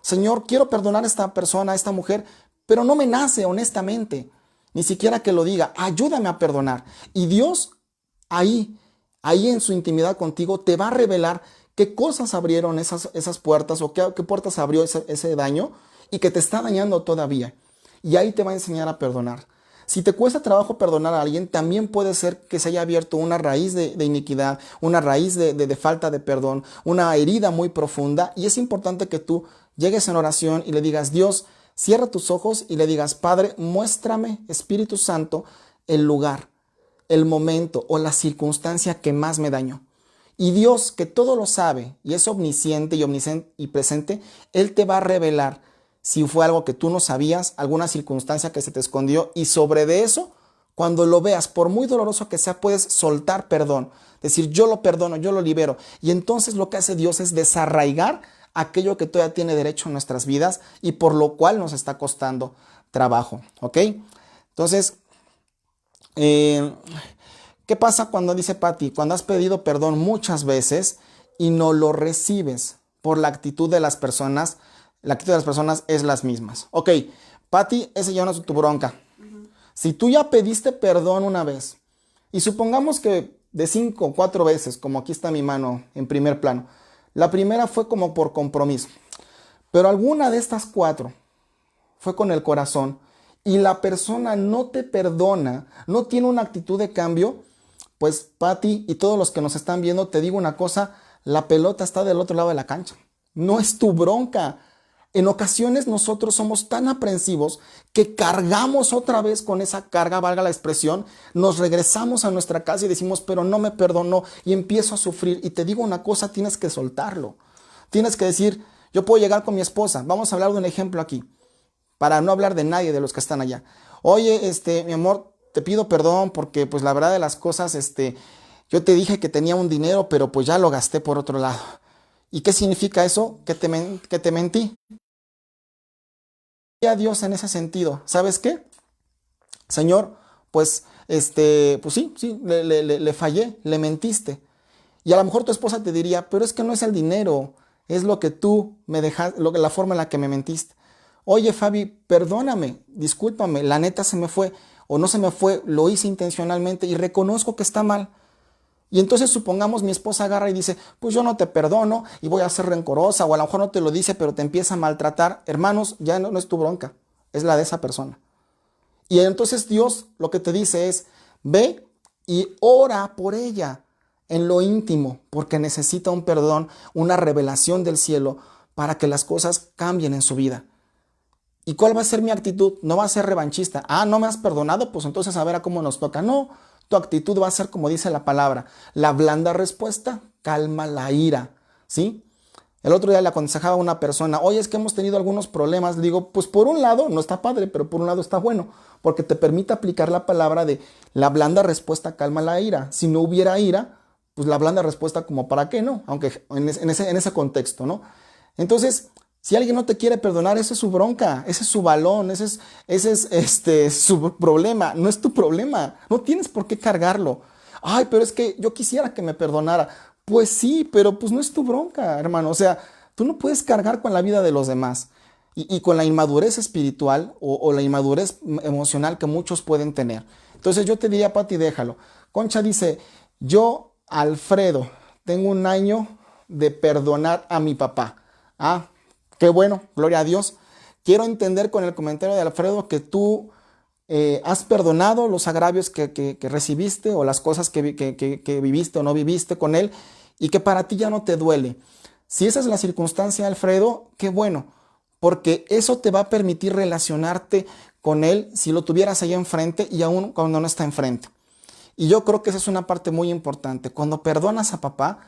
Señor, quiero perdonar a esta persona, a esta mujer, pero no me nace honestamente. Ni siquiera que lo diga, ayúdame a perdonar. Y Dios ahí en su intimidad contigo te va a revelar qué cosas abrieron esas puertas, o qué puertas abrió ese daño y que te está dañando todavía. Y ahí te va a enseñar a perdonar. Si te cuesta trabajo perdonar a alguien, también puede ser que se haya abierto una raíz de iniquidad, una raíz de falta de perdón, una herida muy profunda. Y es importante que tú llegues en oración y le digas: Dios, cierra tus ojos y le digas: Padre, muéstrame, Espíritu Santo, el lugar, el momento o la circunstancia que más me dañó. Y Dios, que todo lo sabe y es omnisciente y presente, Él te va a revelar si fue algo que tú no sabías, alguna circunstancia que se te escondió, y sobre de eso, cuando lo veas, por muy doloroso que sea, puedes soltar perdón, decir: yo lo perdono, yo lo libero. Y entonces lo que hace Dios es desarraigar aquello que todavía tiene derecho en nuestras vidas y por lo cual nos está costando trabajo, ¿ok? Entonces, ¿qué pasa cuando, dice Pati, cuando has pedido perdón muchas veces y no lo recibes por la actitud de las personas? La actitud de las personas es las mismas. Ok, Pati, esa ya no es tu bronca. Si tú ya pediste perdón una vez, y supongamos que de 5 o 4 veces, como aquí está mi mano en primer plano, la primera fue como por compromiso, pero alguna de estas 4 fue con el corazón, y la persona no te perdona, no tiene una actitud de cambio, pues Pati y todos los que nos están viendo, te digo una cosa: la pelota está del otro lado de la cancha. No es tu bronca. En ocasiones nosotros somos tan aprensivos que cargamos otra vez con esa carga, valga la expresión, nos regresamos a nuestra casa y decimos: pero no me perdonó, y empiezo a sufrir. Y te digo una cosa: tienes que soltarlo. Tienes que decir: yo puedo llegar con mi esposa, vamos a hablar de un ejemplo aquí, para no hablar de nadie de los que están allá. Oye, mi amor, te pido perdón porque pues la verdad de las cosas, yo te dije que tenía un dinero, pero pues ya lo gasté por otro lado. ¿Y qué significa eso? Que te mentí. Y a Dios en ese sentido: ¿sabes qué, Señor? Pues, pues sí, le fallé, le mentiste. Y a lo mejor tu esposa te diría: pero es que no es el dinero, es lo que tú me dejaste, la forma en la que me mentiste. Oye, Fabi, perdóname, discúlpame, la neta se me fue, o no se me fue, lo hice intencionalmente y reconozco que está mal. Y entonces supongamos mi esposa agarra y dice: pues yo no te perdono y voy a ser rencorosa, o a lo mejor no te lo dice, pero te empieza a maltratar. Hermanos, ya no es tu bronca, es la de esa persona. Y entonces Dios lo que te dice es: ve y ora por ella. en lo íntimo, porque necesita un perdón, una revelación del cielo para que las cosas cambien en su vida. ¿Y cuál va a ser mi actitud? No va a ser revanchista. Ah, no me has perdonado, pues entonces a ver a cómo nos toca. No, tu actitud va a ser como dice la palabra. La blanda respuesta calma la ira, ¿sí? El otro día le aconsejaba a una persona, oye, es que hemos tenido algunos problemas. Le digo, pues por un lado no está padre, pero por un lado está bueno, porque te permite aplicar la palabra de la blanda respuesta calma la ira. Si no hubiera ira, pues la blanda respuesta como para qué, ¿no? Aunque en ese contexto, ¿no? Entonces, si alguien no te quiere perdonar, esa es su bronca, ese es su balón, ese es su problema, no es tu problema, no tienes por qué cargarlo. Ay, pero es que yo quisiera que me perdonara. Pues sí, pero pues no es tu bronca, hermano. O sea, tú no puedes cargar con la vida de los demás y con la inmadurez espiritual o la inmadurez emocional que muchos pueden tener. Entonces yo te diría, Pati, déjalo. Concha dice, yo, Alfredo, tengo un año de perdonar a mi papá. Ah, qué bueno, gloria a Dios. Quiero entender con el comentario de Alfredo que tú has perdonado los agravios que recibiste o las cosas que viviste o no viviste con él y que para ti ya no te duele. Si esa es la circunstancia, Alfredo, qué bueno, porque eso te va a permitir relacionarte con él si lo tuvieras ahí enfrente y aún cuando no está enfrente. Y yo creo que esa es una parte muy importante. Cuando perdonas a papá,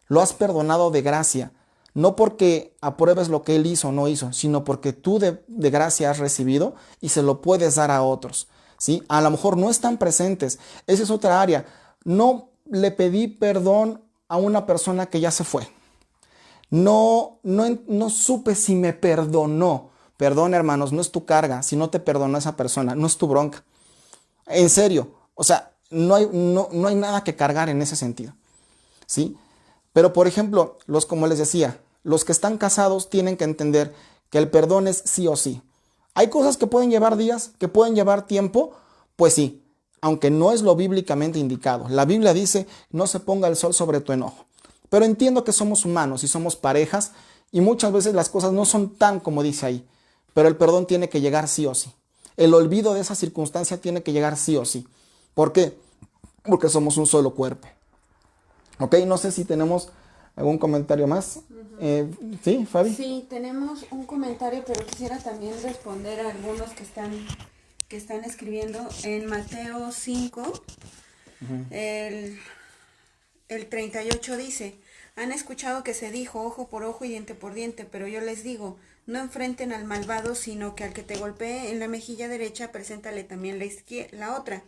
lo has perdonado de gracia. No porque apruebes lo que él hizo o no hizo, sino porque tú de gracia has recibido y se lo puedes dar a otros. ¿Sí? A lo mejor no están presentes. Esa es otra área. No le pedí perdón a una persona que ya se fue. No supe si me perdonó. Perdón, hermanos, no es tu carga. Si no te perdonó esa persona, no es tu bronca. En serio. O sea, no hay nada que cargar en ese sentido. ¿Sí? Pero, por ejemplo, como les decía, los que están casados tienen que entender que el perdón es sí o sí. Hay cosas que pueden llevar días, que pueden llevar tiempo, pues sí, aunque no es lo bíblicamente indicado. La Biblia dice, no se ponga el sol sobre tu enojo. Pero entiendo que somos humanos y somos parejas y muchas veces las cosas no son tan como dice ahí. Pero el perdón tiene que llegar sí o sí. El olvido de esa circunstancia tiene que llegar sí o sí. ¿Por qué? Porque somos un solo cuerpo. Ok, no sé si tenemos algún comentario más. ¿Sí, Fabi? Sí, tenemos un comentario, pero quisiera también responder a algunos que están escribiendo en Mateo 5. El 38 dice, han escuchado que se dijo ojo por ojo y diente por diente, pero yo les digo, no enfrenten al malvado, sino que al que te golpee en la mejilla derecha, preséntale también la otra.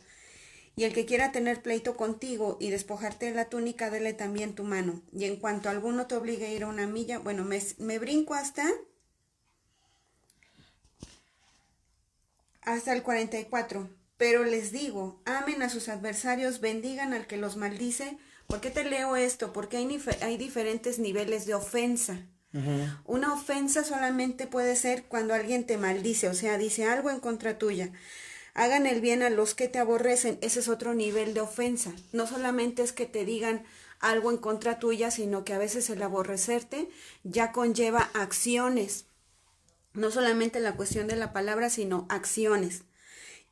Y el que quiera tener pleito contigo y despojarte de la túnica, dele también tu mano. Y en cuanto alguno te obligue a ir a una milla, bueno, me brinco hasta el 44. Pero les digo, amen a sus adversarios, bendigan al que los maldice. ¿Por qué te leo esto? Porque hay diferentes niveles de ofensa. Una ofensa solamente puede ser cuando alguien te maldice, o sea, dice algo en contra tuya. Hagan el bien a los que te aborrecen, ese es otro nivel de ofensa. No solamente es que te digan algo en contra tuya, sino que a veces el aborrecerte ya conlleva acciones. No solamente la cuestión de la palabra, sino acciones.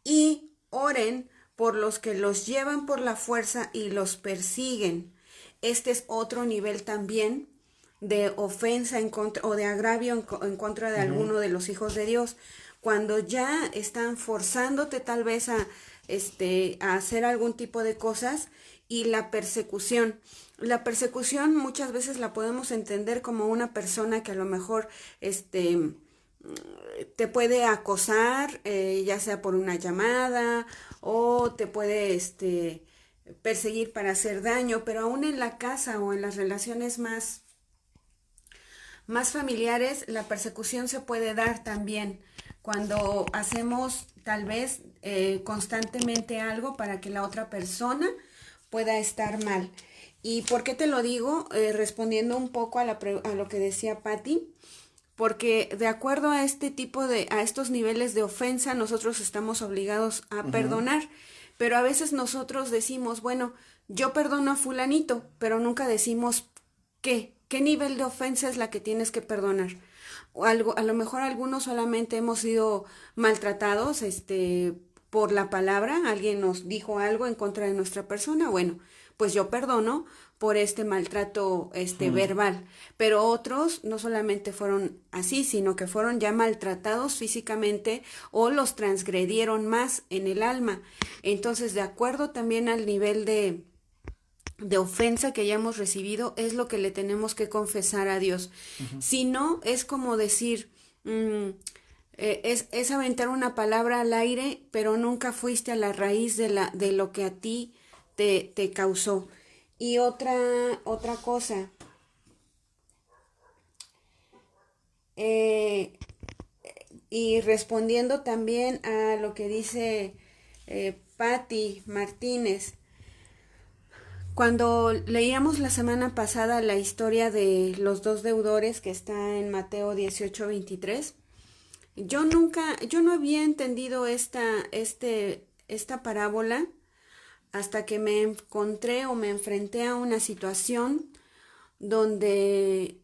Y oren por los que los llevan por la fuerza y los persiguen. Este es otro nivel también de ofensa en contra, o de agravio en contra de alguno de los hijos de Dios. Cuando ya están forzándote tal vez a hacer algún tipo de cosas. Y la persecución. La persecución muchas veces la podemos entender como una persona que a lo mejor te puede acosar, ya sea por una llamada o te puede perseguir para hacer daño, pero aún en la casa o en las relaciones más familiares, la persecución se puede dar también cuando hacemos tal vez constantemente algo para que la otra persona pueda estar mal. ¿Y por qué te lo digo? Respondiendo un poco a lo que decía Patti, porque de acuerdo a a estos niveles de ofensa, nosotros estamos obligados a perdonar, pero a veces nosotros decimos, bueno, yo perdono a fulanito, pero nunca decimos qué nivel de ofensa es la que tienes que perdonar. O a lo mejor algunos solamente hemos sido maltratados, por la palabra, alguien nos dijo algo en contra de nuestra persona, bueno, pues yo perdono por este maltrato verbal. Pero otros no solamente fueron así, sino que fueron ya maltratados físicamente o los transgredieron más en el alma. Entonces, de acuerdo también al nivel de ofensa que hayamos recibido, es lo que le tenemos que confesar a Dios. Si no, es como decir, es aventar una palabra al aire, pero nunca fuiste a la raíz de lo que a ti te causó. Y otra cosa, y respondiendo también a lo que dice Patti Martínez, cuando leíamos la semana pasada la historia de los dos deudores que está en Mateo 18:23, yo no había entendido esta parábola hasta que me encontré o me enfrenté a una situación donde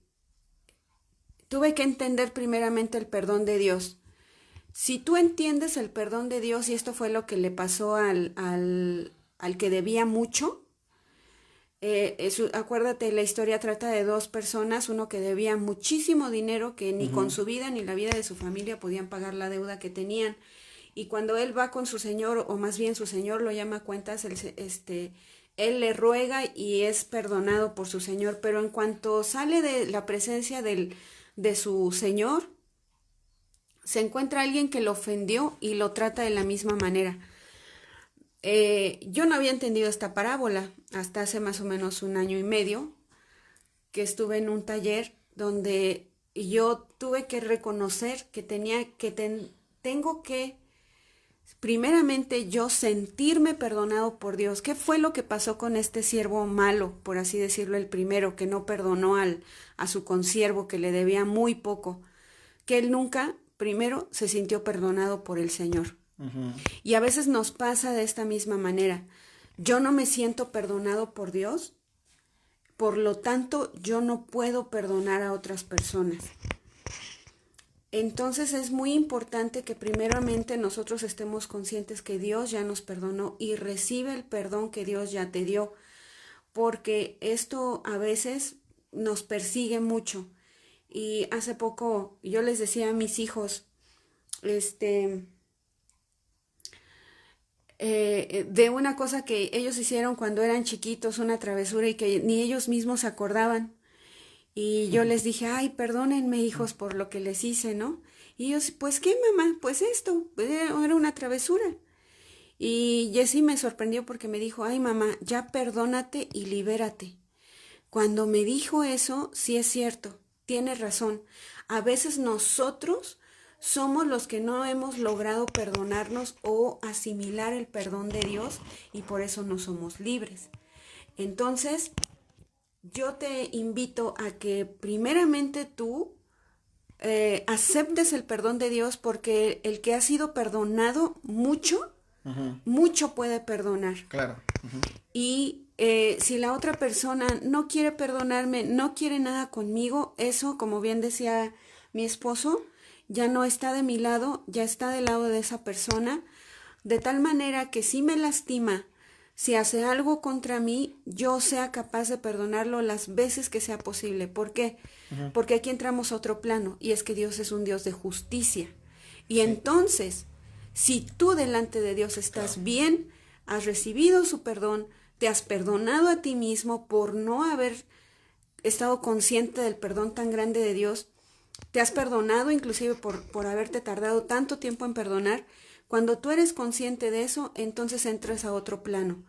tuve que entender primeramente el perdón de Dios. Si tú entiendes el perdón de Dios, y esto fue lo que le pasó al que debía mucho, acuérdate, la historia trata de dos personas, uno que debía muchísimo dinero, que ni con su vida ni la vida de su familia podían pagar la deuda que tenían. Y cuando él va con su señor, o más bien su señor lo llama a cuentas, él le ruega y es perdonado por su señor. Pero en cuanto sale de la presencia de su señor, se encuentra alguien que lo ofendió y lo trata de la misma manera. Yo no había entendido esta parábola hasta hace más o menos 1 año y medio, que estuve en un taller donde yo tuve que reconocer que tengo que primeramente yo sentirme perdonado por Dios. ¿Qué fue lo que pasó con este siervo malo, por así decirlo, el primero, que no perdonó a su consiervo que le debía muy poco? Que él nunca, primero, se sintió perdonado por el Señor. Y a veces nos pasa de esta misma manera. Yo no me siento perdonado por Dios, por lo tanto, yo no puedo perdonar a otras personas. Entonces es muy importante que primeramente nosotros estemos conscientes que Dios ya nos perdonó y recibe el perdón que Dios ya te dio, porque esto a veces nos persigue mucho. Y hace poco yo les decía a mis hijos, de una cosa que ellos hicieron cuando eran chiquitos, una travesura y que ni ellos mismos se acordaban. Y yo les dije, ay, perdónenme, hijos, por lo que les hice, ¿no? Y ellos, pues, ¿qué, mamá? Pues esto, era una travesura. Y Jessie me sorprendió porque me dijo, ay, mamá, ya perdónate y libérate. Cuando me dijo eso, sí es cierto, tiene razón. A veces nosotros somos los que no hemos logrado perdonarnos o asimilar el perdón de Dios y por eso no somos libres. Entonces, yo te invito a que primeramente tú aceptes el perdón de Dios, porque el que ha sido perdonado mucho, mucho puede perdonar. Claro. Y si la otra persona no quiere perdonarme, no quiere nada conmigo, eso, como bien decía mi esposo, ya no está de mi lado, ya está del lado de esa persona, de tal manera que si me lastima, si hace algo contra mí, yo sea capaz de perdonarlo las veces que sea posible. ¿Por qué? Porque aquí entramos a otro plano, y es que Dios es un Dios de justicia. Y entonces, si tú delante de Dios estás bien, has recibido su perdón, te has perdonado a ti mismo por no haber estado consciente del perdón tan grande de Dios, te has perdonado inclusive por haberte tardado tanto tiempo en perdonar. Cuando tú eres consciente de eso, entonces entras a otro plano.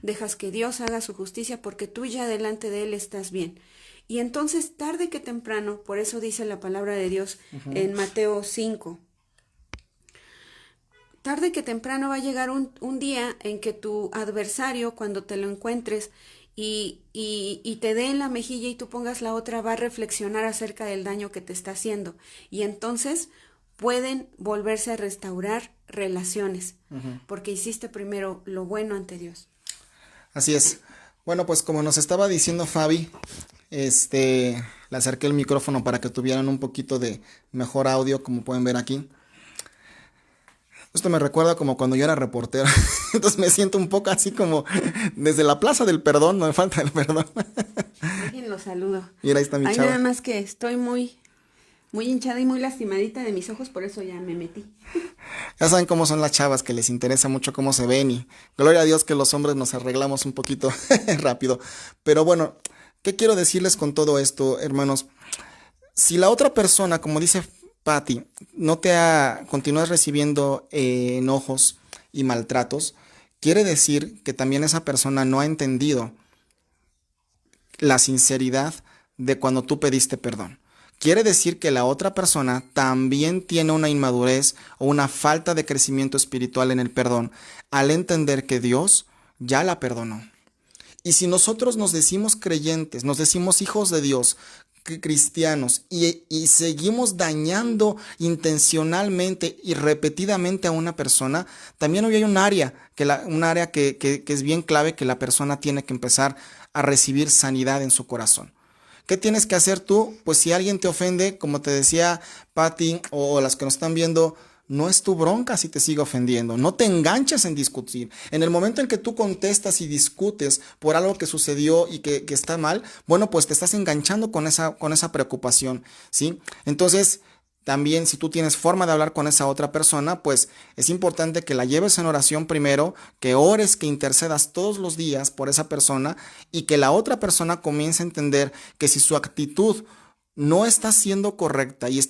Dejas que Dios haga su justicia porque tú ya delante de Él estás bien. Y entonces, tarde que temprano, por eso dice la palabra de Dios en Mateo 5, tarde que temprano va a llegar un día en que tu adversario, cuando te lo encuentres y te dé en la mejilla y tú pongas la otra, va a reflexionar acerca del daño que te está haciendo. Y entonces pueden volverse a restaurar relaciones, porque hiciste primero lo bueno ante Dios. Así es. Bueno, pues como nos estaba diciendo Fabi, le acerqué el micrófono para que tuvieran un poquito de mejor audio, como pueden ver aquí. Esto me recuerda como cuando yo era reportero. Entonces me siento un poco así como desde la plaza del perdón, no me falta el perdón. Déjenlo saludo. Mira, ahí está mi Hay chava. nada más que estoy muy hinchada y muy lastimadita de mis ojos, por eso ya me metí. Ya saben cómo son las chavas, que les interesa mucho cómo se ven y gloria a Dios que los hombres nos arreglamos un poquito rápido. Pero bueno, ¿qué quiero decirles con todo esto, hermanos? Si la otra persona, como dice Patty, continúas recibiendo enojos y maltratos, quiere decir que también esa persona no ha entendido la sinceridad de cuando tú pediste perdón. Quiere decir que la otra persona también tiene una inmadurez o una falta de crecimiento espiritual en el perdón al entender que Dios ya la perdonó. Y si nosotros nos decimos creyentes, nos decimos hijos de Dios, cristianos, y seguimos dañando intencionalmente y repetidamente a una persona, también hoy hay un área que es bien clave, que la persona tiene que empezar a recibir sanidad en su corazón. ¿Qué tienes que hacer tú? Pues si alguien te ofende, como te decía Patty o las que nos están viendo, no es tu bronca si te sigue ofendiendo. No te enganches en discutir. En el momento en que tú contestas y discutes por algo que sucedió y que está mal, bueno, pues te estás enganchando con esa preocupación, ¿sí? Entonces, también si tú tienes forma de hablar con esa otra persona, pues es importante que la lleves en oración primero, que ores, que intercedas todos los días por esa persona y que la otra persona comience a entender que si su actitud no está siendo correcta y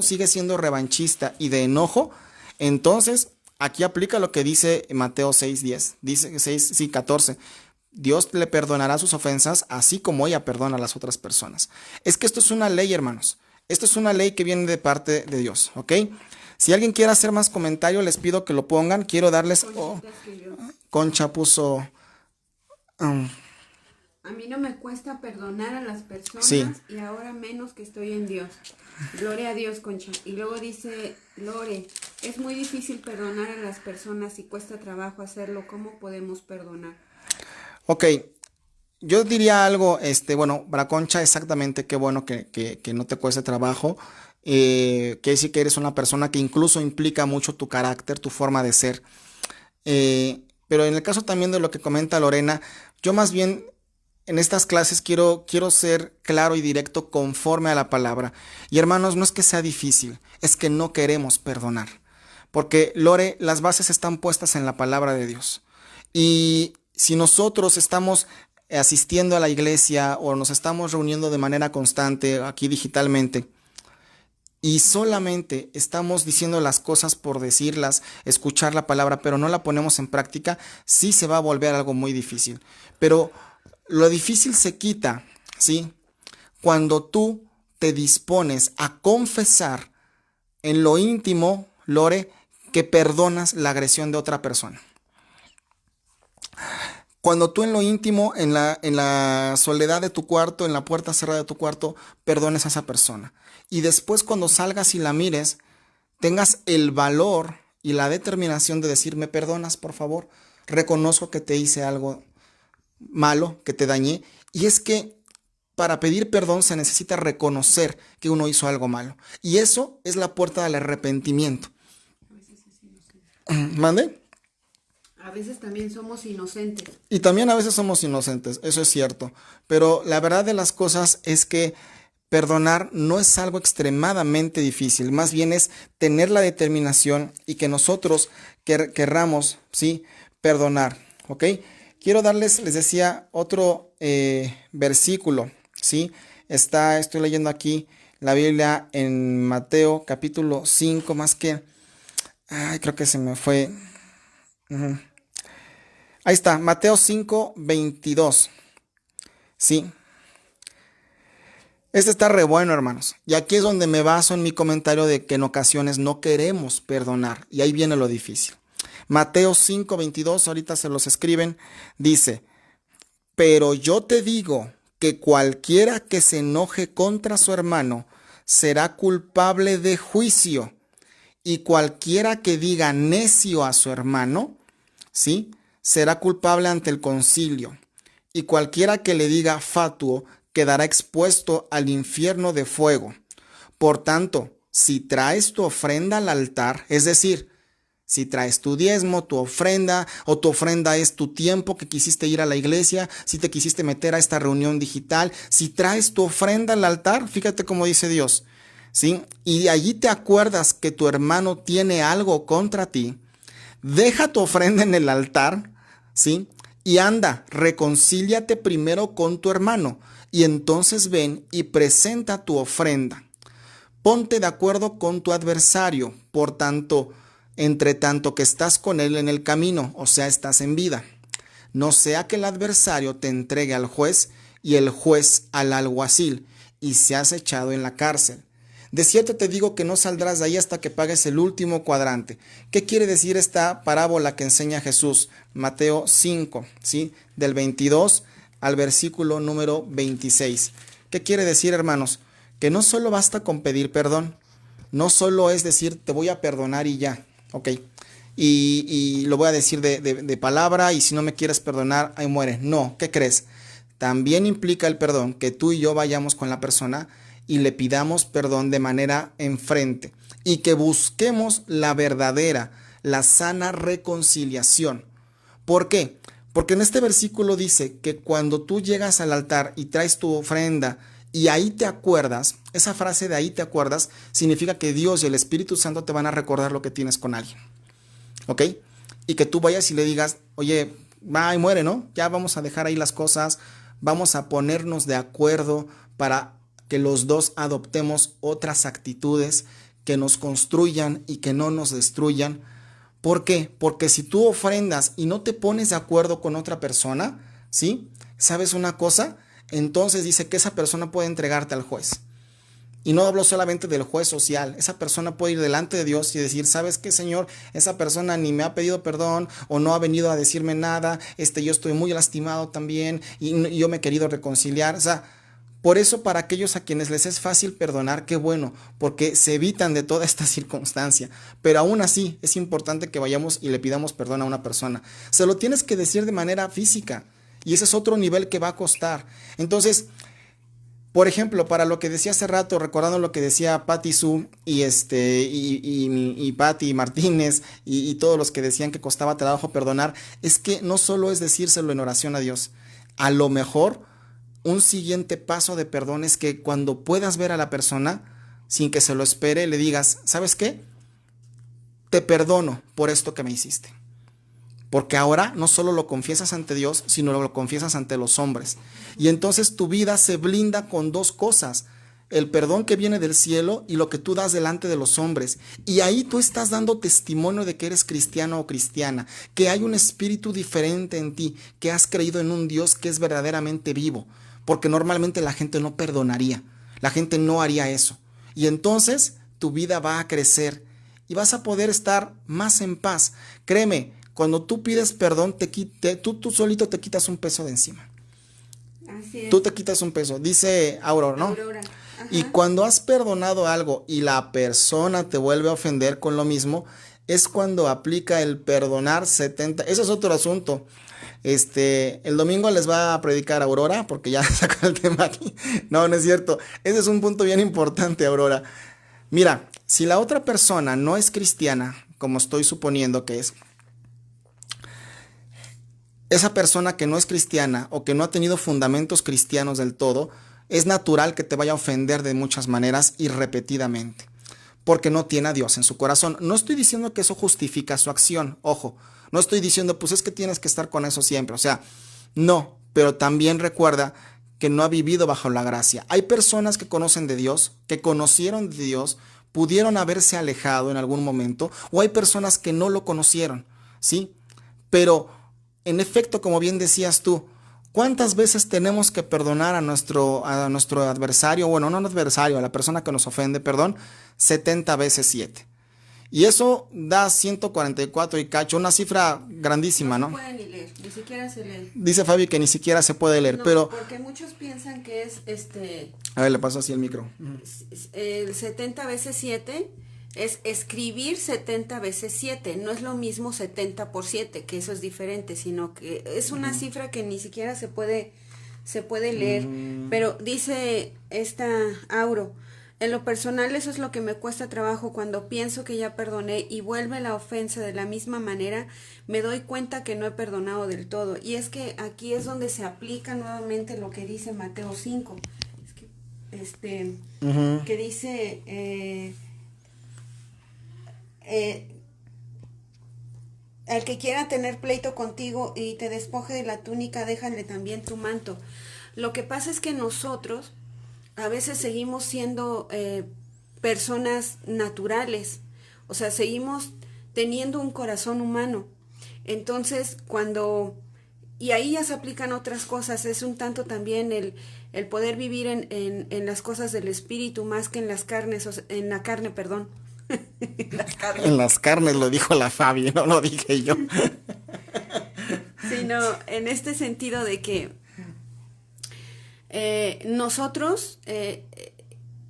sigue siendo revanchista y de enojo, entonces aquí aplica lo que dice Mateo 6:10, dice 14. Dios le perdonará sus ofensas así como ella perdona a las otras personas. Es que esto es una ley, hermanos. Esto es una ley que viene de parte de Dios, ¿ok? Si alguien quiere hacer más comentario, les pido que lo pongan. Quiero darles... Concha puso... A mí no me cuesta perdonar a las personas, Sí. Y ahora menos que estoy en Dios. Gloria a Dios, Concha. Y luego dice Lore, es muy difícil perdonar a las personas y cuesta trabajo hacerlo. ¿Cómo podemos perdonar? Ok, yo diría algo, bueno, para Concha exactamente, qué bueno que no te cueste trabajo. Que decir que eres una persona que incluso implica mucho tu carácter, tu forma de ser. Pero en el caso también de lo que comenta Lorena, yo más bien en estas clases quiero ser claro y directo conforme a la palabra. Y hermanos, no es que sea difícil, es que no queremos perdonar. Porque, Lore, las bases están puestas en la palabra de Dios. Y si nosotros estamos asistiendo a la iglesia o nos estamos reuniendo de manera constante aquí digitalmente y solamente estamos diciendo las cosas por decirlas, escuchar la palabra, pero no la ponemos en práctica, sí se va a volver algo muy difícil. Pero lo difícil se quita, ¿sí? Cuando tú te dispones a confesar en lo íntimo, Lore, que perdonas la agresión de otra persona. Cuando tú en lo íntimo, en la soledad de tu cuarto, en la puerta cerrada de tu cuarto, perdones a esa persona. Y después cuando salgas y la mires, tengas el valor y la determinación de decir, ¿me perdonas, por favor? Reconozco que te hice algo malo, que te dañé. Y es que para pedir perdón se necesita reconocer que uno hizo algo malo. Y eso es la puerta del arrepentimiento. ¿Mande? A veces también somos inocentes. Y también a veces somos inocentes, eso es cierto. Pero la verdad de las cosas es que perdonar no es algo extremadamente difícil. Más bien es tener la determinación y que nosotros querramos, ¿sí?, perdonar, ¿ok? Quiero darles, les decía, otro versículo, ¿sí? Estoy leyendo aquí la Biblia en Mateo capítulo 5, creo que se me fue. Ahí está, Mateo 5:22. Sí. Este está re bueno, hermanos. Y aquí es donde me baso en mi comentario de que en ocasiones no queremos perdonar. Y ahí viene lo difícil. Mateo 5:22, ahorita se los escriben, dice, pero yo te digo que cualquiera que se enoje contra su hermano será culpable de juicio. Y cualquiera que diga necio a su hermano, ¿sí?, será culpable ante el concilio. Y cualquiera que le diga fatuo quedará expuesto al infierno de fuego. Por tanto, si traes tu ofrenda al altar, es decir, Si traes tu diezmo, tu ofrenda, o tu ofrenda es tu tiempo que quisiste ir a la iglesia, si te quisiste meter a esta reunión digital, si traes tu ofrenda al altar, fíjate cómo dice Dios, ¿sí? Y allí te acuerdas que tu hermano tiene algo contra ti, deja tu ofrenda en el altar, ¿sí? Y anda, reconcíliate primero con tu hermano, y entonces ven y presenta tu ofrenda. Ponte de acuerdo con tu adversario, por tanto, entre tanto que estás con él en el camino, o sea, estás en vida. No sea que el adversario te entregue al juez y el juez al alguacil, y seas echado en la cárcel. De cierto te digo que no saldrás de ahí hasta que pagues el último cuadrante. ¿Qué quiere decir esta parábola que enseña Jesús? Mateo 5, ¿sí? Del 22 al versículo número 26. ¿Qué quiere decir, hermanos? Que no solo basta con pedir perdón, no solo es decir, te voy a perdonar y ya, ok, y lo voy a decir de palabra, y si no me quieres perdonar, ahí muere. No, ¿qué crees? También implica el perdón que tú y yo vayamos con la persona y le pidamos perdón de manera enfrente, y que busquemos la verdadera, la sana reconciliación. ¿Por qué? Porque en este versículo dice que cuando tú llegas al altar y traes tu ofrenda, y ahí te acuerdas, esa frase de ahí te acuerdas, significa que Dios y el Espíritu Santo te van a recordar lo que tienes con alguien, ¿ok? Y que tú vayas y le digas, oye, va y muere, ¿no? Ya vamos a dejar ahí las cosas, vamos a ponernos de acuerdo para que los dos adoptemos otras actitudes que nos construyan y que no nos destruyan. ¿Por qué? Porque si tú ofrendas y no te pones de acuerdo con otra persona, ¿sí? ¿Sabes una cosa? Entonces dice que esa persona puede entregarte al juez. Y no hablo solamente del juez social, esa persona puede ir delante de Dios y decir, ¿sabes qué, Señor? Esa persona ni me ha pedido perdón o no ha venido a decirme nada, yo estoy muy lastimado también y yo me he querido reconciliar. O sea, por eso para aquellos a quienes les es fácil perdonar, qué bueno, porque se evitan de toda esta circunstancia. Pero aún así es importante que vayamos y le pidamos perdón a una persona. Se lo tienes que decir de manera física. Y ese es otro nivel que va a costar. Entonces, por ejemplo, para lo que decía hace rato, recordando lo que decía Patti Su y Patti Martínez y todos los que decían que costaba trabajo perdonar, es que no solo es decírselo en oración a Dios. A lo mejor un siguiente paso de perdón es que cuando puedas ver a la persona, sin que se lo espere, le digas, ¿sabes qué? Te perdono por esto que me hiciste. Porque ahora no solo lo confiesas ante Dios, sino lo confiesas ante los hombres. Y entonces tu vida se blinda con dos cosas: el perdón que viene del cielo y lo que tú das delante de los hombres. Y ahí tú estás dando testimonio de que eres cristiano o cristiana, que hay un espíritu diferente en ti, que has creído en un Dios que es verdaderamente vivo. Porque normalmente la gente no perdonaría, la gente no haría eso. Y entonces tu vida va a crecer y vas a poder estar más en paz. Créeme, cuando tú pides perdón, tú solito te quitas un peso de encima. Así es. Tú te quitas un peso, dice Aurora, ¿no? Aurora. Ajá. Y cuando has perdonado algo y la persona te vuelve a ofender con lo mismo, es cuando aplica el perdonar 70. Ese es otro asunto. El domingo les va a predicar Aurora, porque ya sacó el tema aquí. No, no es cierto. Ese es un punto bien importante, Aurora. Mira, si la otra persona no es cristiana, como estoy suponiendo que es, esa persona que no es cristiana o que no ha tenido fundamentos cristianos del todo, es natural que te vaya a ofender de muchas maneras y repetidamente, porque no tiene a Dios en su corazón. No estoy diciendo que eso justifica su acción, ojo, no estoy diciendo pues es que tienes que estar con eso siempre, o sea, no, pero también recuerda que no ha vivido bajo la gracia. Hay personas que conocen de Dios, que conocieron de Dios, pudieron haberse alejado en algún momento, o hay personas que no lo conocieron, ¿sí? Pero en efecto, como bien decías tú, ¿cuántas veces tenemos que perdonar a nuestro adversario? Bueno, no adversario, a la persona que nos ofende, perdón, 70 veces 7. Y eso da 144 y cacho, una cifra grandísima, ¿no? No se puede ni leer, ni siquiera se lee. Dice Fabi que ni siquiera se puede leer, No, pero... porque muchos piensan que es A ver, le paso así el micro. el 70 veces 7 es escribir 70 veces 7, no es lo mismo 70 por 7, que eso es diferente, sino que es una cifra que ni siquiera se puede leer. Pero dice esta Auro, En lo personal eso es lo que me cuesta trabajo cuando pienso que ya perdoné y vuelve la ofensa de la misma manera, me doy cuenta que no he perdonado del todo. Y es que aquí es donde se aplica nuevamente lo que dice Mateo 5. Es que, que dice el que quiera tener pleito contigo y te despoje de la túnica, déjale también tu manto. Lo que pasa es que nosotros a veces seguimos siendo personas naturales, o sea, seguimos teniendo un corazón humano. Entonces, y ahí ya se aplican otras cosas, es un tanto también el poder vivir en las cosas del espíritu más que en las carnes, en la carne, perdón. En las carnes lo dijo la Fabi, no lo dije yo. Sino en este sentido de que nosotros,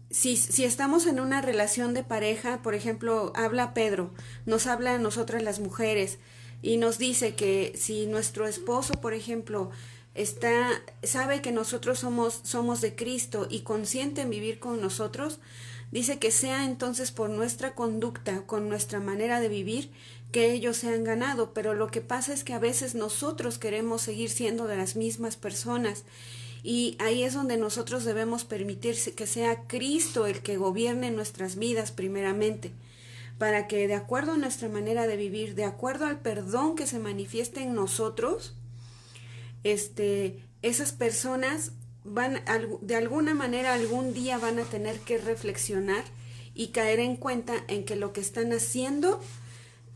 si estamos en una relación de pareja, por ejemplo, habla Pedro, nos habla a nosotras las mujeres y nos dice que si nuestro esposo, por ejemplo, sabe que nosotros somos de Cristo y consciente en vivir con nosotros, dice que sea entonces por nuestra conducta, con nuestra manera de vivir, que ellos se han ganado. Pero lo que pasa es que a veces nosotros queremos seguir siendo de las mismas personas. Y ahí es donde nosotros debemos permitir que sea Cristo el que gobierne nuestras vidas primeramente, para que de acuerdo a nuestra manera de vivir, de acuerdo al perdón que se manifieste en nosotros, esas personas de alguna manera algún día van a tener que reflexionar y caer en cuenta en que lo que están haciendo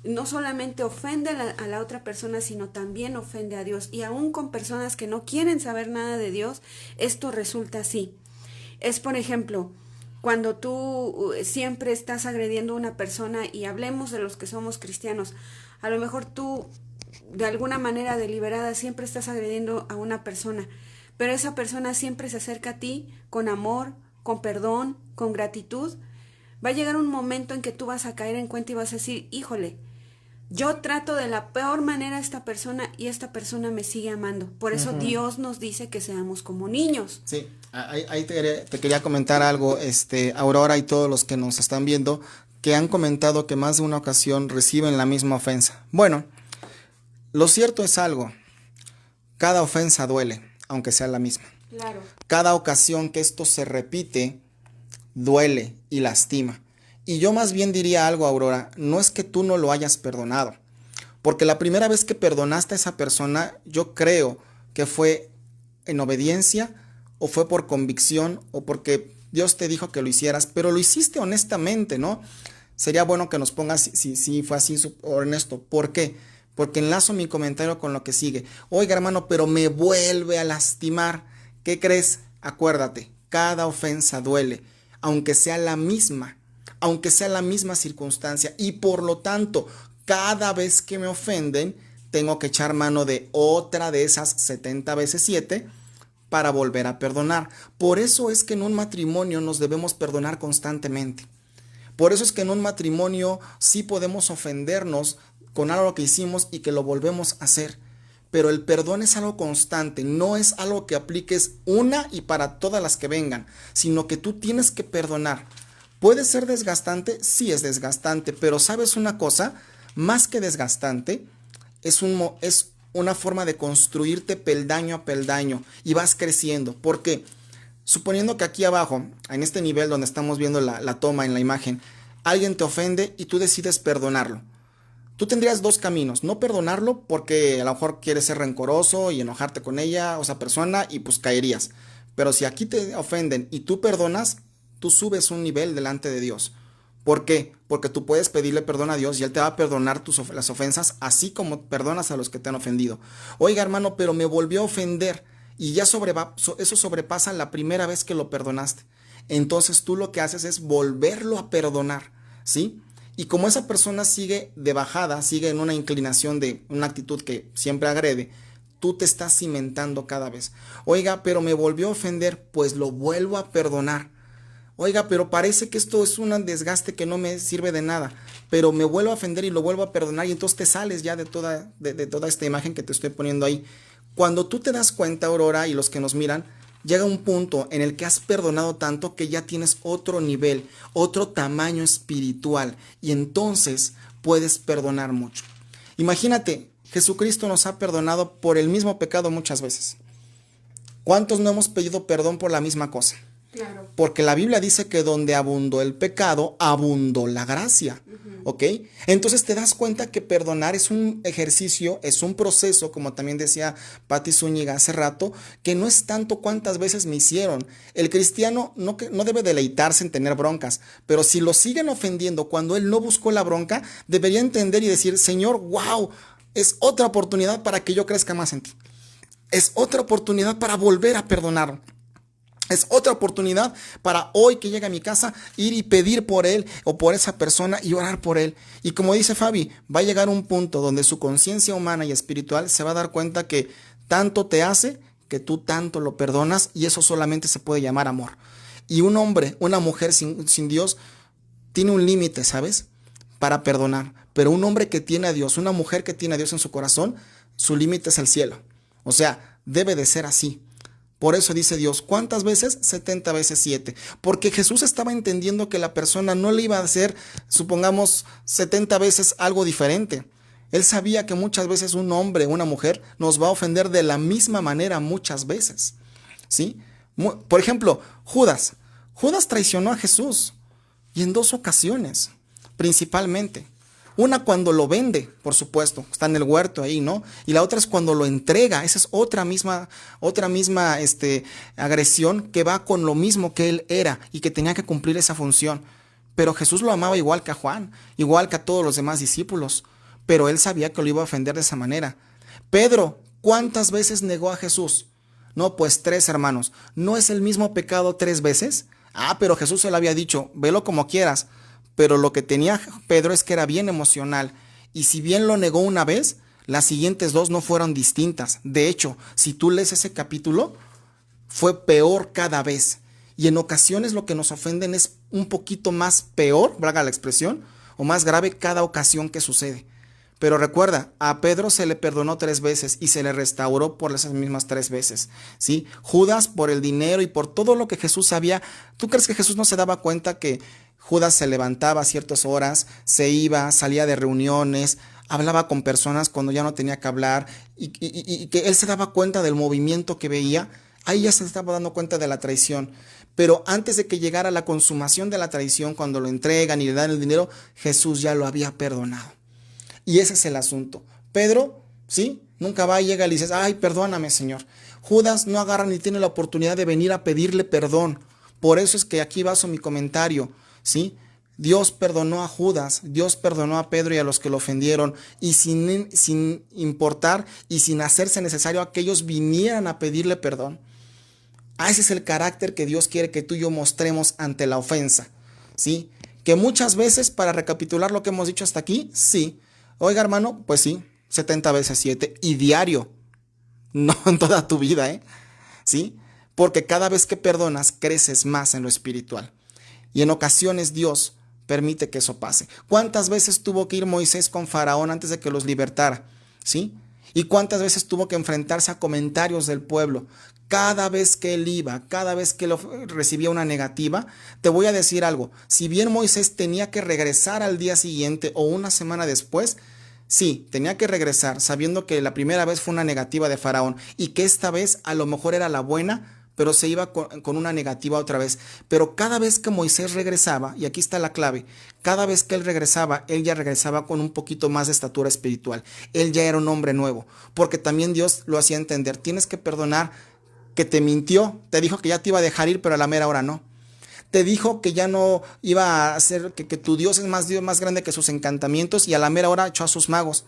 no solamente ofende a la otra persona, sino también ofende a Dios. Y aún con personas que no quieren saber nada de Dios, esto resulta así. Es, por ejemplo, cuando tú siempre estás agrediendo a una persona, y hablemos de los que somos cristianos, a lo mejor tú de alguna manera deliberada siempre estás agrediendo a una persona, pero esa persona siempre se acerca a ti con amor, con perdón, con gratitud. Va a llegar un momento en que tú vas a caer en cuenta y vas a decir, híjole, yo trato de la peor manera a esta persona y esta persona me sigue amando. Por eso Dios nos dice que seamos como niños. Sí, ahí te quería comentar algo, Aurora y todos los que nos están viendo, que han comentado que más de una ocasión reciben la misma ofensa. Bueno, lo cierto es algo, cada ofensa duele, aunque sea la misma. Claro. Cada ocasión que esto se repite, duele y lastima. Y yo más bien diría algo, Aurora, no es que tú no lo hayas perdonado, porque la primera vez que perdonaste a esa persona, yo creo que fue en obediencia, o fue por convicción, o porque Dios te dijo que lo hicieras, pero lo hiciste honestamente, ¿no? Sería bueno que nos pongas si fue así honesto. ¿Por qué? Porque enlazo mi comentario con lo que sigue. Oiga, hermano, pero me vuelve a lastimar. ¿Qué crees? Acuérdate, cada ofensa duele, aunque sea la misma circunstancia, y por lo tanto, cada vez que me ofenden, tengo que echar mano de otra de esas 70 veces 7 para volver a perdonar. Por eso es que en un matrimonio nos debemos perdonar constantemente. Por eso es que en un matrimonio sí podemos ofendernos con algo que hicimos y que lo volvemos a hacer. Pero el perdón es algo constante, no es algo que apliques una y para todas las que vengan, sino que tú tienes que perdonar. ¿Puede ser desgastante? Sí, es desgastante, pero ¿sabes una cosa? Más que desgastante, es una forma de construirte peldaño a peldaño y vas creciendo. ¿Por qué? Suponiendo que aquí abajo, en este nivel donde estamos viendo la toma en la imagen, alguien te ofende y tú decides perdonarlo. Tú tendrías dos caminos: no perdonarlo porque a lo mejor quieres ser rencoroso y enojarte con ella o esa persona y pues caerías. Pero si aquí te ofenden y tú perdonas, tú subes un nivel delante de Dios. ¿Por qué? Porque tú puedes pedirle perdón a Dios y Él te va a perdonar las ofensas, así como perdonas a los que te han ofendido. Oiga, hermano, pero me volvió a ofender y ya eso sobrepasa la primera vez que lo perdonaste. Entonces tú lo que haces es volverlo a perdonar, ¿sí? Y como esa persona sigue de bajada, sigue en una inclinación de una actitud que siempre agrede, tú te estás cimentando cada vez. Oiga, pero me volvió a ofender, pues lo vuelvo a perdonar. Oiga, pero parece que esto es un desgaste que no me sirve de nada, pero me vuelvo a ofender y lo vuelvo a perdonar, y entonces te sales ya de toda esta imagen que te estoy poniendo ahí. Cuando tú te das cuenta, Aurora, y los que nos miran, llega un punto en el que has perdonado tanto que ya tienes otro nivel, otro tamaño espiritual y entonces puedes perdonar mucho. Imagínate, Jesucristo nos ha perdonado por el mismo pecado muchas veces. ¿Cuántos no hemos pedido perdón por la misma cosa? Claro. Porque la Biblia dice que donde abundó el pecado, abundó la gracia. ¿Ok? Entonces te das cuenta que perdonar es un ejercicio, es un proceso, como también decía Patti Zúñiga hace rato, que no es tanto cuántas veces me hicieron. El cristiano no debe deleitarse en tener broncas, pero si lo siguen ofendiendo cuando él no buscó la bronca, debería entender y decir, Señor, wow, es otra oportunidad para que yo crezca más en ti. Es otra oportunidad para volver a perdonar. Es otra oportunidad para hoy que llegue a mi casa ir y pedir por él o por esa persona y orar por él. Y como dice Fabi, va a llegar un punto donde su conciencia humana y espiritual se va a dar cuenta que tanto te hace que tú tanto lo perdonas y eso solamente se puede llamar amor. Y un hombre, una mujer sin Dios tiene un límite, ¿sabes? Para perdonar. Pero un hombre que tiene a Dios, una mujer que tiene a Dios en su corazón, su límite es el cielo. O sea, debe de ser así. Por eso dice Dios, ¿cuántas veces? 70 veces 7. Porque Jesús estaba entendiendo que la persona no le iba a hacer, supongamos, 70 veces algo diferente. Él sabía que muchas veces un hombre, una mujer, nos va a ofender de la misma manera muchas veces. ¿Sí? Por ejemplo, Judas. Judas traicionó a Jesús. Y en 2 ocasiones, principalmente. Una cuando lo vende, por supuesto, está en el huerto ahí, ¿no? Y la otra es cuando lo entrega. Esa es otra misma agresión que va con lo mismo que él era y que tenía que cumplir esa función. Pero Jesús lo amaba igual que a Juan, igual que a todos los demás discípulos. Pero él sabía que lo iba a ofender de esa manera. Pedro, ¿cuántas veces negó a Jesús? No, pues 3, hermanos. ¿No es el mismo pecado 3 veces? Ah, pero Jesús se lo había dicho, velo como quieras. Pero lo que tenía Pedro es que era bien emocional. Y si bien lo negó una vez, las siguientes 2 no fueron distintas. De hecho, si tú lees ese capítulo, fue peor cada vez. Y en ocasiones lo que nos ofenden es un poquito más peor, valga la expresión, o más grave cada ocasión que sucede. Pero recuerda, a Pedro se le perdonó 3 veces y se le restauró por esas mismas 3 veces, ¿sí? Judas por el dinero y por todo lo que Jesús sabía. ¿Tú crees que Jesús no se daba cuenta que Judas se levantaba a ciertas horas, se iba, salía de reuniones, hablaba con personas cuando ya no tenía que hablar y que él se daba cuenta del movimiento que veía? Ahí ya se estaba dando cuenta de la traición. Pero antes de que llegara la consumación de la traición, cuando lo entregan y le dan el dinero, Jesús ya lo había perdonado. Y ese es el asunto. Pedro, ¿sí? Nunca va y llega y le dices, ay, perdóname, Señor. Judas no agarra ni tiene la oportunidad de venir a pedirle perdón. Por eso es que aquí baso mi comentario, ¿sí? Dios perdonó a Judas, Dios perdonó a Pedro y a los que lo ofendieron, y sin importar y sin hacerse necesario a que ellos vinieran a pedirle perdón. Ese es el carácter que Dios quiere que tú y yo mostremos ante la ofensa, ¿sí? Que muchas veces, para recapitular lo que hemos dicho hasta aquí, sí. Oiga, hermano, pues sí, 70 veces 7 y diario, no en toda tu vida, ¿sí? Porque cada vez que perdonas, creces más en lo espiritual. Y en ocasiones Dios permite que eso pase. ¿Cuántas veces tuvo que ir Moisés con Faraón antes de que los libertara? ¿Sí? ¿Y cuántas veces tuvo que enfrentarse a comentarios del pueblo? Cada vez que él iba, cada vez que recibía una negativa, te voy a decir algo. Si bien Moisés tenía que regresar al día siguiente o una semana después, sí, tenía que regresar sabiendo que la primera vez fue una negativa de Faraón y que esta vez a lo mejor era la buena, pero se iba con una negativa otra vez. Pero cada vez que Moisés regresaba, y aquí está la clave, cada vez que él ya regresaba con un poquito más de estatura espiritual. Él ya era un hombre nuevo, porque también Dios lo hacía entender. Tienes que perdonar que te mintió, te dijo que ya te iba a dejar ir, pero a la mera hora no. Te dijo que ya no iba a hacer, que tu Dios es más grande que sus encantamientos y a la mera hora echó a sus magos.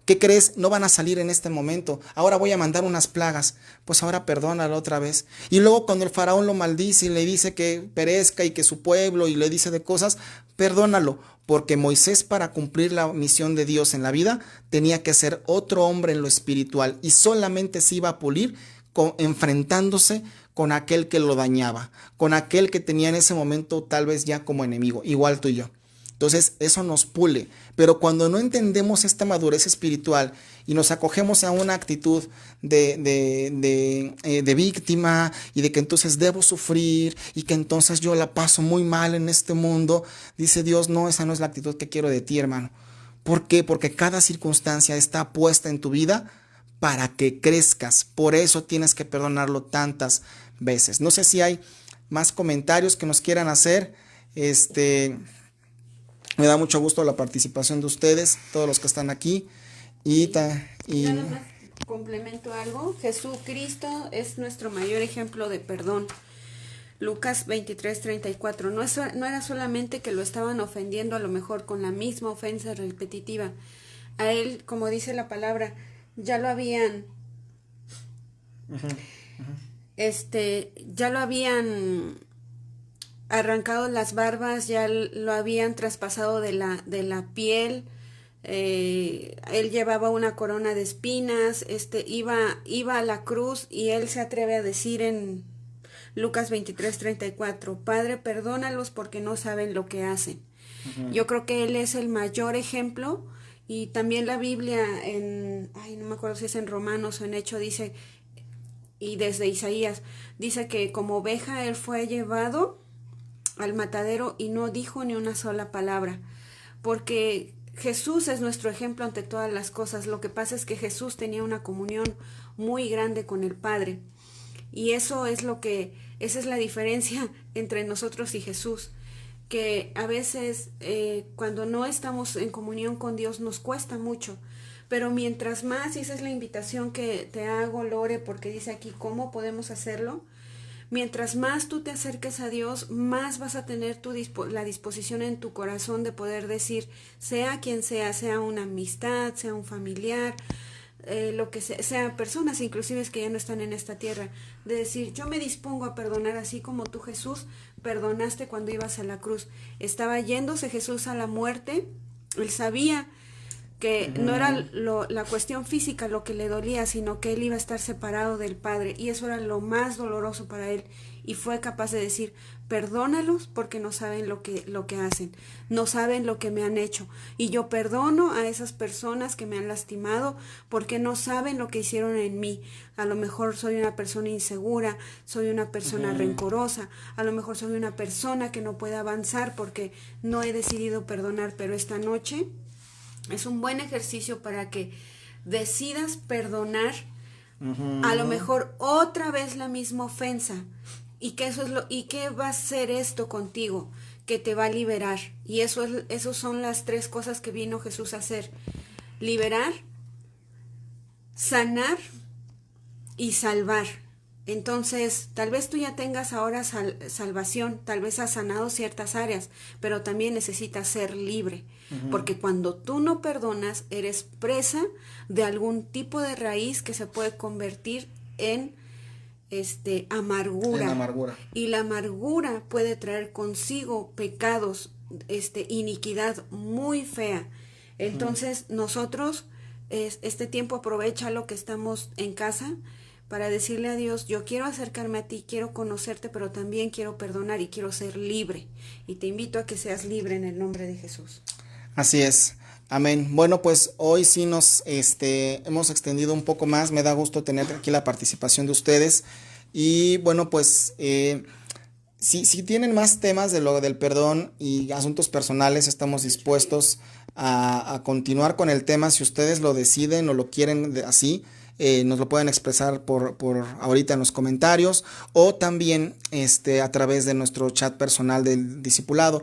¿Qué crees? No van a salir en este momento. Ahora voy a mandar unas plagas. Pues ahora perdónalo otra vez. Y luego cuando el faraón lo maldice y le dice que perezca y que su pueblo y le dice de cosas, perdónalo. Porque Moisés, para cumplir la misión de Dios en la vida, tenía que ser otro hombre en lo espiritual y solamente se iba a pulir enfrentándose con aquel que lo dañaba, con aquel que tenía en ese momento tal vez ya como enemigo, igual tú y yo. Entonces eso nos pule. Pero cuando no entendemos esta madurez espiritual y nos acogemos a una actitud de víctima y de que entonces debo sufrir y que entonces yo la paso muy mal en este mundo, dice Dios, no, esa no es la actitud que quiero de ti, hermano. ¿Por qué? Porque cada circunstancia está puesta en tu vida para que crezcas. Por eso tienes que perdonarlo tantas veces. No sé si hay más comentarios que nos quieran hacer. Me da mucho gusto la participación de ustedes, todos los que están aquí. Yo nada más complemento algo. Jesucristo es nuestro mayor ejemplo de perdón. Lucas 23:34. No era solamente que lo estaban ofendiendo a lo mejor con la misma ofensa repetitiva. A él, como dice la palabra, ya lo habían ya lo habían arrancado las barbas, ya lo habían traspasado de la piel. Él llevaba una corona de espinas, iba a la cruz, y él se atreve a decir en Lucas 23:34, Padre, perdónalos porque no saben lo que hacen. Yo creo que él es el mayor ejemplo. Y también la Biblia no me acuerdo si es en Romanos o en Hecho, dice, y desde Isaías, dice que como oveja él fue llevado al matadero y no dijo ni una sola palabra, porque Jesús es nuestro ejemplo ante todas las cosas. Lo que pasa es que Jesús tenía una comunión muy grande con el Padre, y esa es la diferencia entre nosotros y Jesús, que a veces cuando no estamos en comunión con Dios nos cuesta mucho, pero mientras más, y esa es la invitación que te hago, Lore, porque dice aquí cómo podemos hacerlo, mientras más tú te acerques a Dios, más vas a tener la disposición en tu corazón de poder decir, sea quien sea una amistad, sea un familiar, lo que sea personas inclusive que ya no están en esta tierra, de decir, yo me dispongo a perdonar así como tú, Jesús, perdonaste cuando ibas a la cruz. Estaba yéndose Jesús a la muerte, él sabía que no era la cuestión física lo que le dolía, sino que él iba a estar separado del Padre, y eso era lo más doloroso para él, y fue capaz de decir, perdónalos porque no saben lo que hacen, no saben lo que me han hecho, y yo perdono a esas personas que me han lastimado porque no saben lo que hicieron en mí. A lo mejor soy una persona insegura, soy una persona rencorosa, a lo mejor soy una persona que no puede avanzar porque no he decidido perdonar, pero esta noche es un buen ejercicio para que decidas perdonar a lo mejor otra vez la misma ofensa, y que y que va a hacer esto contigo, que te va a liberar. Y esos son las tres cosas que vino Jesús a hacer: liberar, sanar y salvar. Entonces, tal vez tú ya tengas ahora salvación, tal vez has sanado ciertas áreas, pero también necesitas ser libre, porque cuando tú no perdonas, eres presa de algún tipo de raíz que se puede convertir en amargura. Y la amargura puede traer consigo pecados, iniquidad muy fea. Entonces, nosotros, este tiempo, aprovecha lo que estamos en casa para decirle a Dios, yo quiero acercarme a ti, quiero conocerte, pero también quiero perdonar y quiero ser libre. Y te invito a que seas libre en el nombre de Jesús. Así es. Amén. Bueno, pues hoy sí nos hemos extendido un poco más. Me da gusto tener aquí la participación de ustedes. Y bueno, pues si tienen más temas del perdón y asuntos personales, estamos dispuestos a continuar con el tema. Si ustedes lo deciden o lo quieren así, nos lo pueden expresar por ahorita en los comentarios, o también a través de nuestro chat personal del discipulado.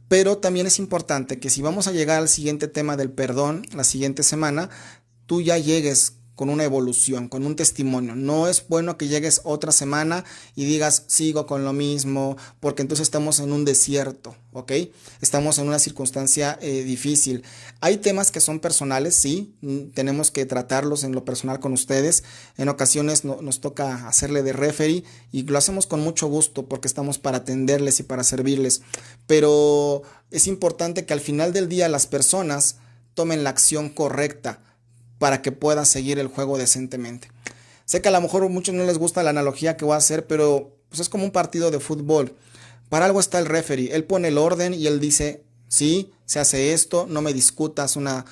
Pero también es importante que si vamos a llegar al siguiente tema del perdón la siguiente semana, tú ya llegues con una evolución, con un testimonio. No es bueno que llegues otra semana y digas, sigo con lo mismo, porque entonces estamos en un desierto, ¿ok? Estamos en una circunstancia difícil. Hay temas que son personales, sí, tenemos que tratarlos en lo personal con ustedes. En ocasiones nos toca hacerle de referee, y lo hacemos con mucho gusto porque estamos para atenderles y para servirles. Pero es importante que al final del día las personas tomen la acción correcta para que puedan seguir el juego decentemente. Sé que a lo mejor a muchos no les gusta la analogía que voy a hacer, pero pues es como un partido de fútbol. Para algo está el referee. Él pone el orden y él dice sí, se hace esto, no me discutas una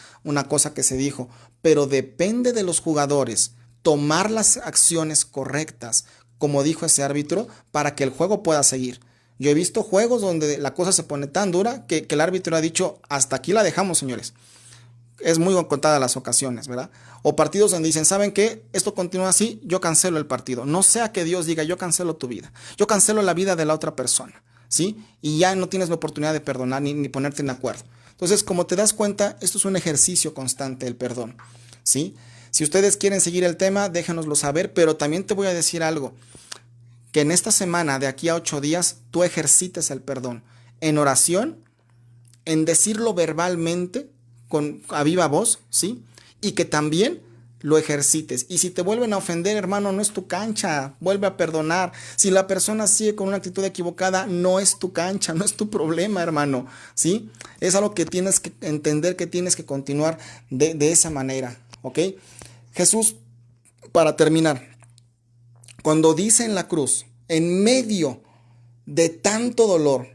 cosa que se dijo, pero depende de los jugadores tomar las acciones correctas, como dijo ese árbitro, para que el juego pueda seguir. Yo he visto juegos donde la cosa se pone tan dura que el árbitro ha dicho, hasta aquí la dejamos, señores. Es muy contada las ocasiones, ¿verdad? O partidos donde dicen, ¿saben qué? Esto continúa así, yo cancelo el partido. No sea que Dios diga, yo cancelo tu vida. Yo cancelo la vida de la otra persona, ¿sí? Y ya no tienes la oportunidad de perdonar ni ponerte en acuerdo. Entonces, como te das cuenta, esto es un ejercicio constante, el perdón, ¿sí? Si ustedes quieren seguir el tema, déjanoslo saber, pero también te voy a decir algo, que en esta semana, de aquí a 8 días, tú ejercites el perdón en oración, en decirlo verbalmente, a viva voz, ¿sí? Y que también lo ejercites. Y si te vuelven a ofender, hermano, no es tu cancha, vuelve a perdonar. Si la persona sigue con una actitud equivocada, no es tu cancha, no es tu problema, hermano, ¿sí? Es algo que tienes que entender, que tienes que continuar de esa manera, ¿ok? Jesús, para terminar, cuando dice en la cruz, en medio de tanto dolor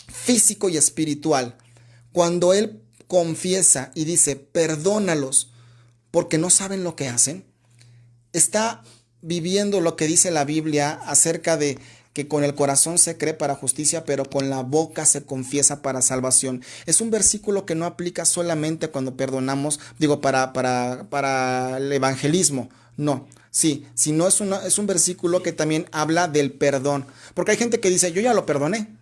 físico y espiritual, cuando Él confiesa y dice, perdónalos porque no saben lo que hacen, está viviendo lo que dice la Biblia acerca de que con el corazón se cree para justicia, pero con la boca se confiesa para salvación. Es un versículo que no aplica solamente cuando perdonamos, digo, para el evangelismo, no. Sí, sino es un versículo que también habla del perdón, porque hay gente que dice, yo ya lo perdoné.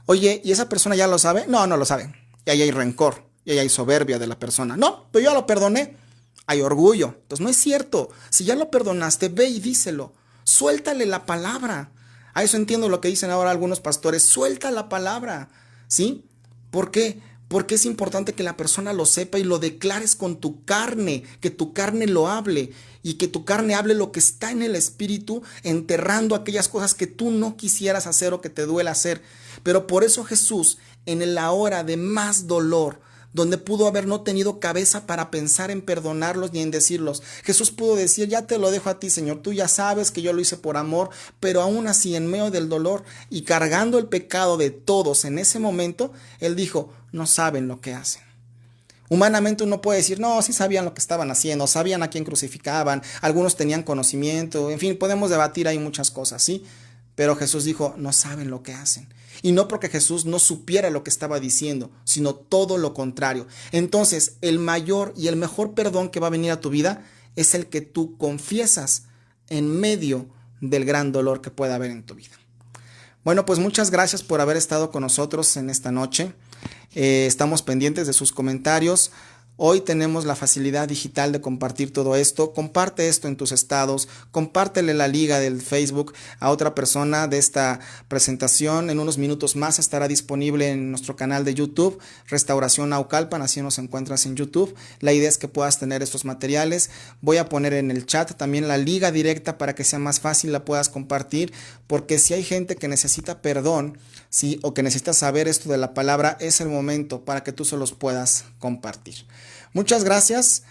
Oye, ¿y esa persona ya lo sabe? No, no lo sabe. Y ahí hay rencor, y ahí hay soberbia de la persona. No, pero yo ya lo perdoné. Hay orgullo. Entonces no es cierto. Si ya lo perdonaste, ve y díselo. Suéltale la palabra. A eso entiendo lo que dicen ahora algunos pastores. Suelta la palabra. ¿Sí? ¿Por qué? Porque es importante que la persona lo sepa y lo declares con tu carne, que tu carne lo hable y que tu carne hable lo que está en el espíritu, enterrando aquellas cosas que tú no quisieras hacer o que te duele hacer. Pero por eso Jesús, en la hora de más dolor, donde pudo haber no tenido cabeza para pensar en perdonarlos ni en decirlos, Jesús pudo decir, ya te lo dejo a ti, Señor, tú ya sabes que yo lo hice por amor, pero aún así en medio del dolor y cargando el pecado de todos en ese momento, Él dijo, no saben lo que hacen. Humanamente uno puede decir, no, sí sabían lo que estaban haciendo, sabían a quién crucificaban, algunos tenían conocimiento, en fin, podemos debatir ahí muchas cosas, ¿sí? Pero Jesús dijo, no saben lo que hacen. Y no porque Jesús no supiera lo que estaba diciendo, sino todo lo contrario. Entonces, el mayor y el mejor perdón que va a venir a tu vida es el que tú confiesas en medio del gran dolor que pueda haber en tu vida. Bueno, pues muchas gracias por haber estado con nosotros en esta noche. Estamos pendientes de sus comentarios. Hoy tenemos la facilidad digital de compartir todo esto. Comparte esto en tus estados, compártele la liga del Facebook a otra persona de esta presentación. En unos minutos más estará disponible en nuestro canal de YouTube, Restauración Naucalpan, así nos encuentras en YouTube. La idea es que puedas tener estos materiales. Voy a poner en el chat también la liga directa para que sea más fácil, la puedas compartir, porque si hay gente que necesita perdón, ¿sí? O que necesita saber esto de la palabra, es el momento para que tú se los puedas compartir. Muchas gracias.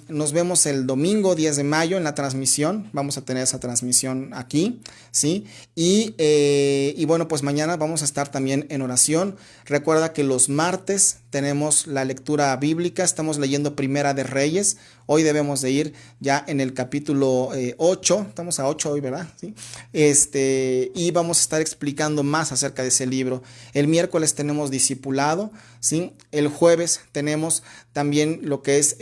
Nos vemos el domingo 10 de mayo en la transmisión. Vamos a tener esa transmisión aquí, ¿sí? Y bueno, pues mañana vamos a estar también en oración. Recuerda que los martes tenemos la lectura bíblica. Estamos leyendo Primera de Reyes. Hoy debemos de ir ya en el capítulo 8. Estamos a 8 hoy, ¿verdad? ¿Sí? Y vamos a estar explicando más acerca de ese libro. El miércoles tenemos discipulado, ¿sí? El jueves tenemos también lo que es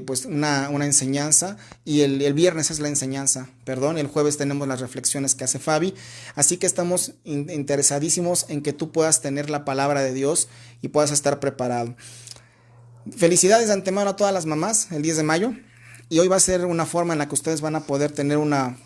pues una enseñanza, y el viernes es la enseñanza, perdón. El jueves tenemos las reflexiones que hace Fabi. Así que estamos interesadísimos en que tú puedas tener la palabra de Dios y puedas estar preparado. Felicidades de antemano a todas las mamás el 10 de mayo. Y hoy va a ser una forma en la que ustedes van a poder tener una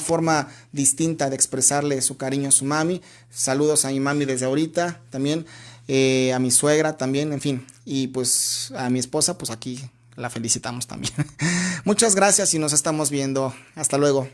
forma distinta de expresarle su cariño a su mami. Saludos a mi mami desde ahorita también, a mi suegra también, en fin. Y pues a mi esposa, pues aquí la felicitamos también. Muchas gracias y nos estamos viendo. Hasta luego.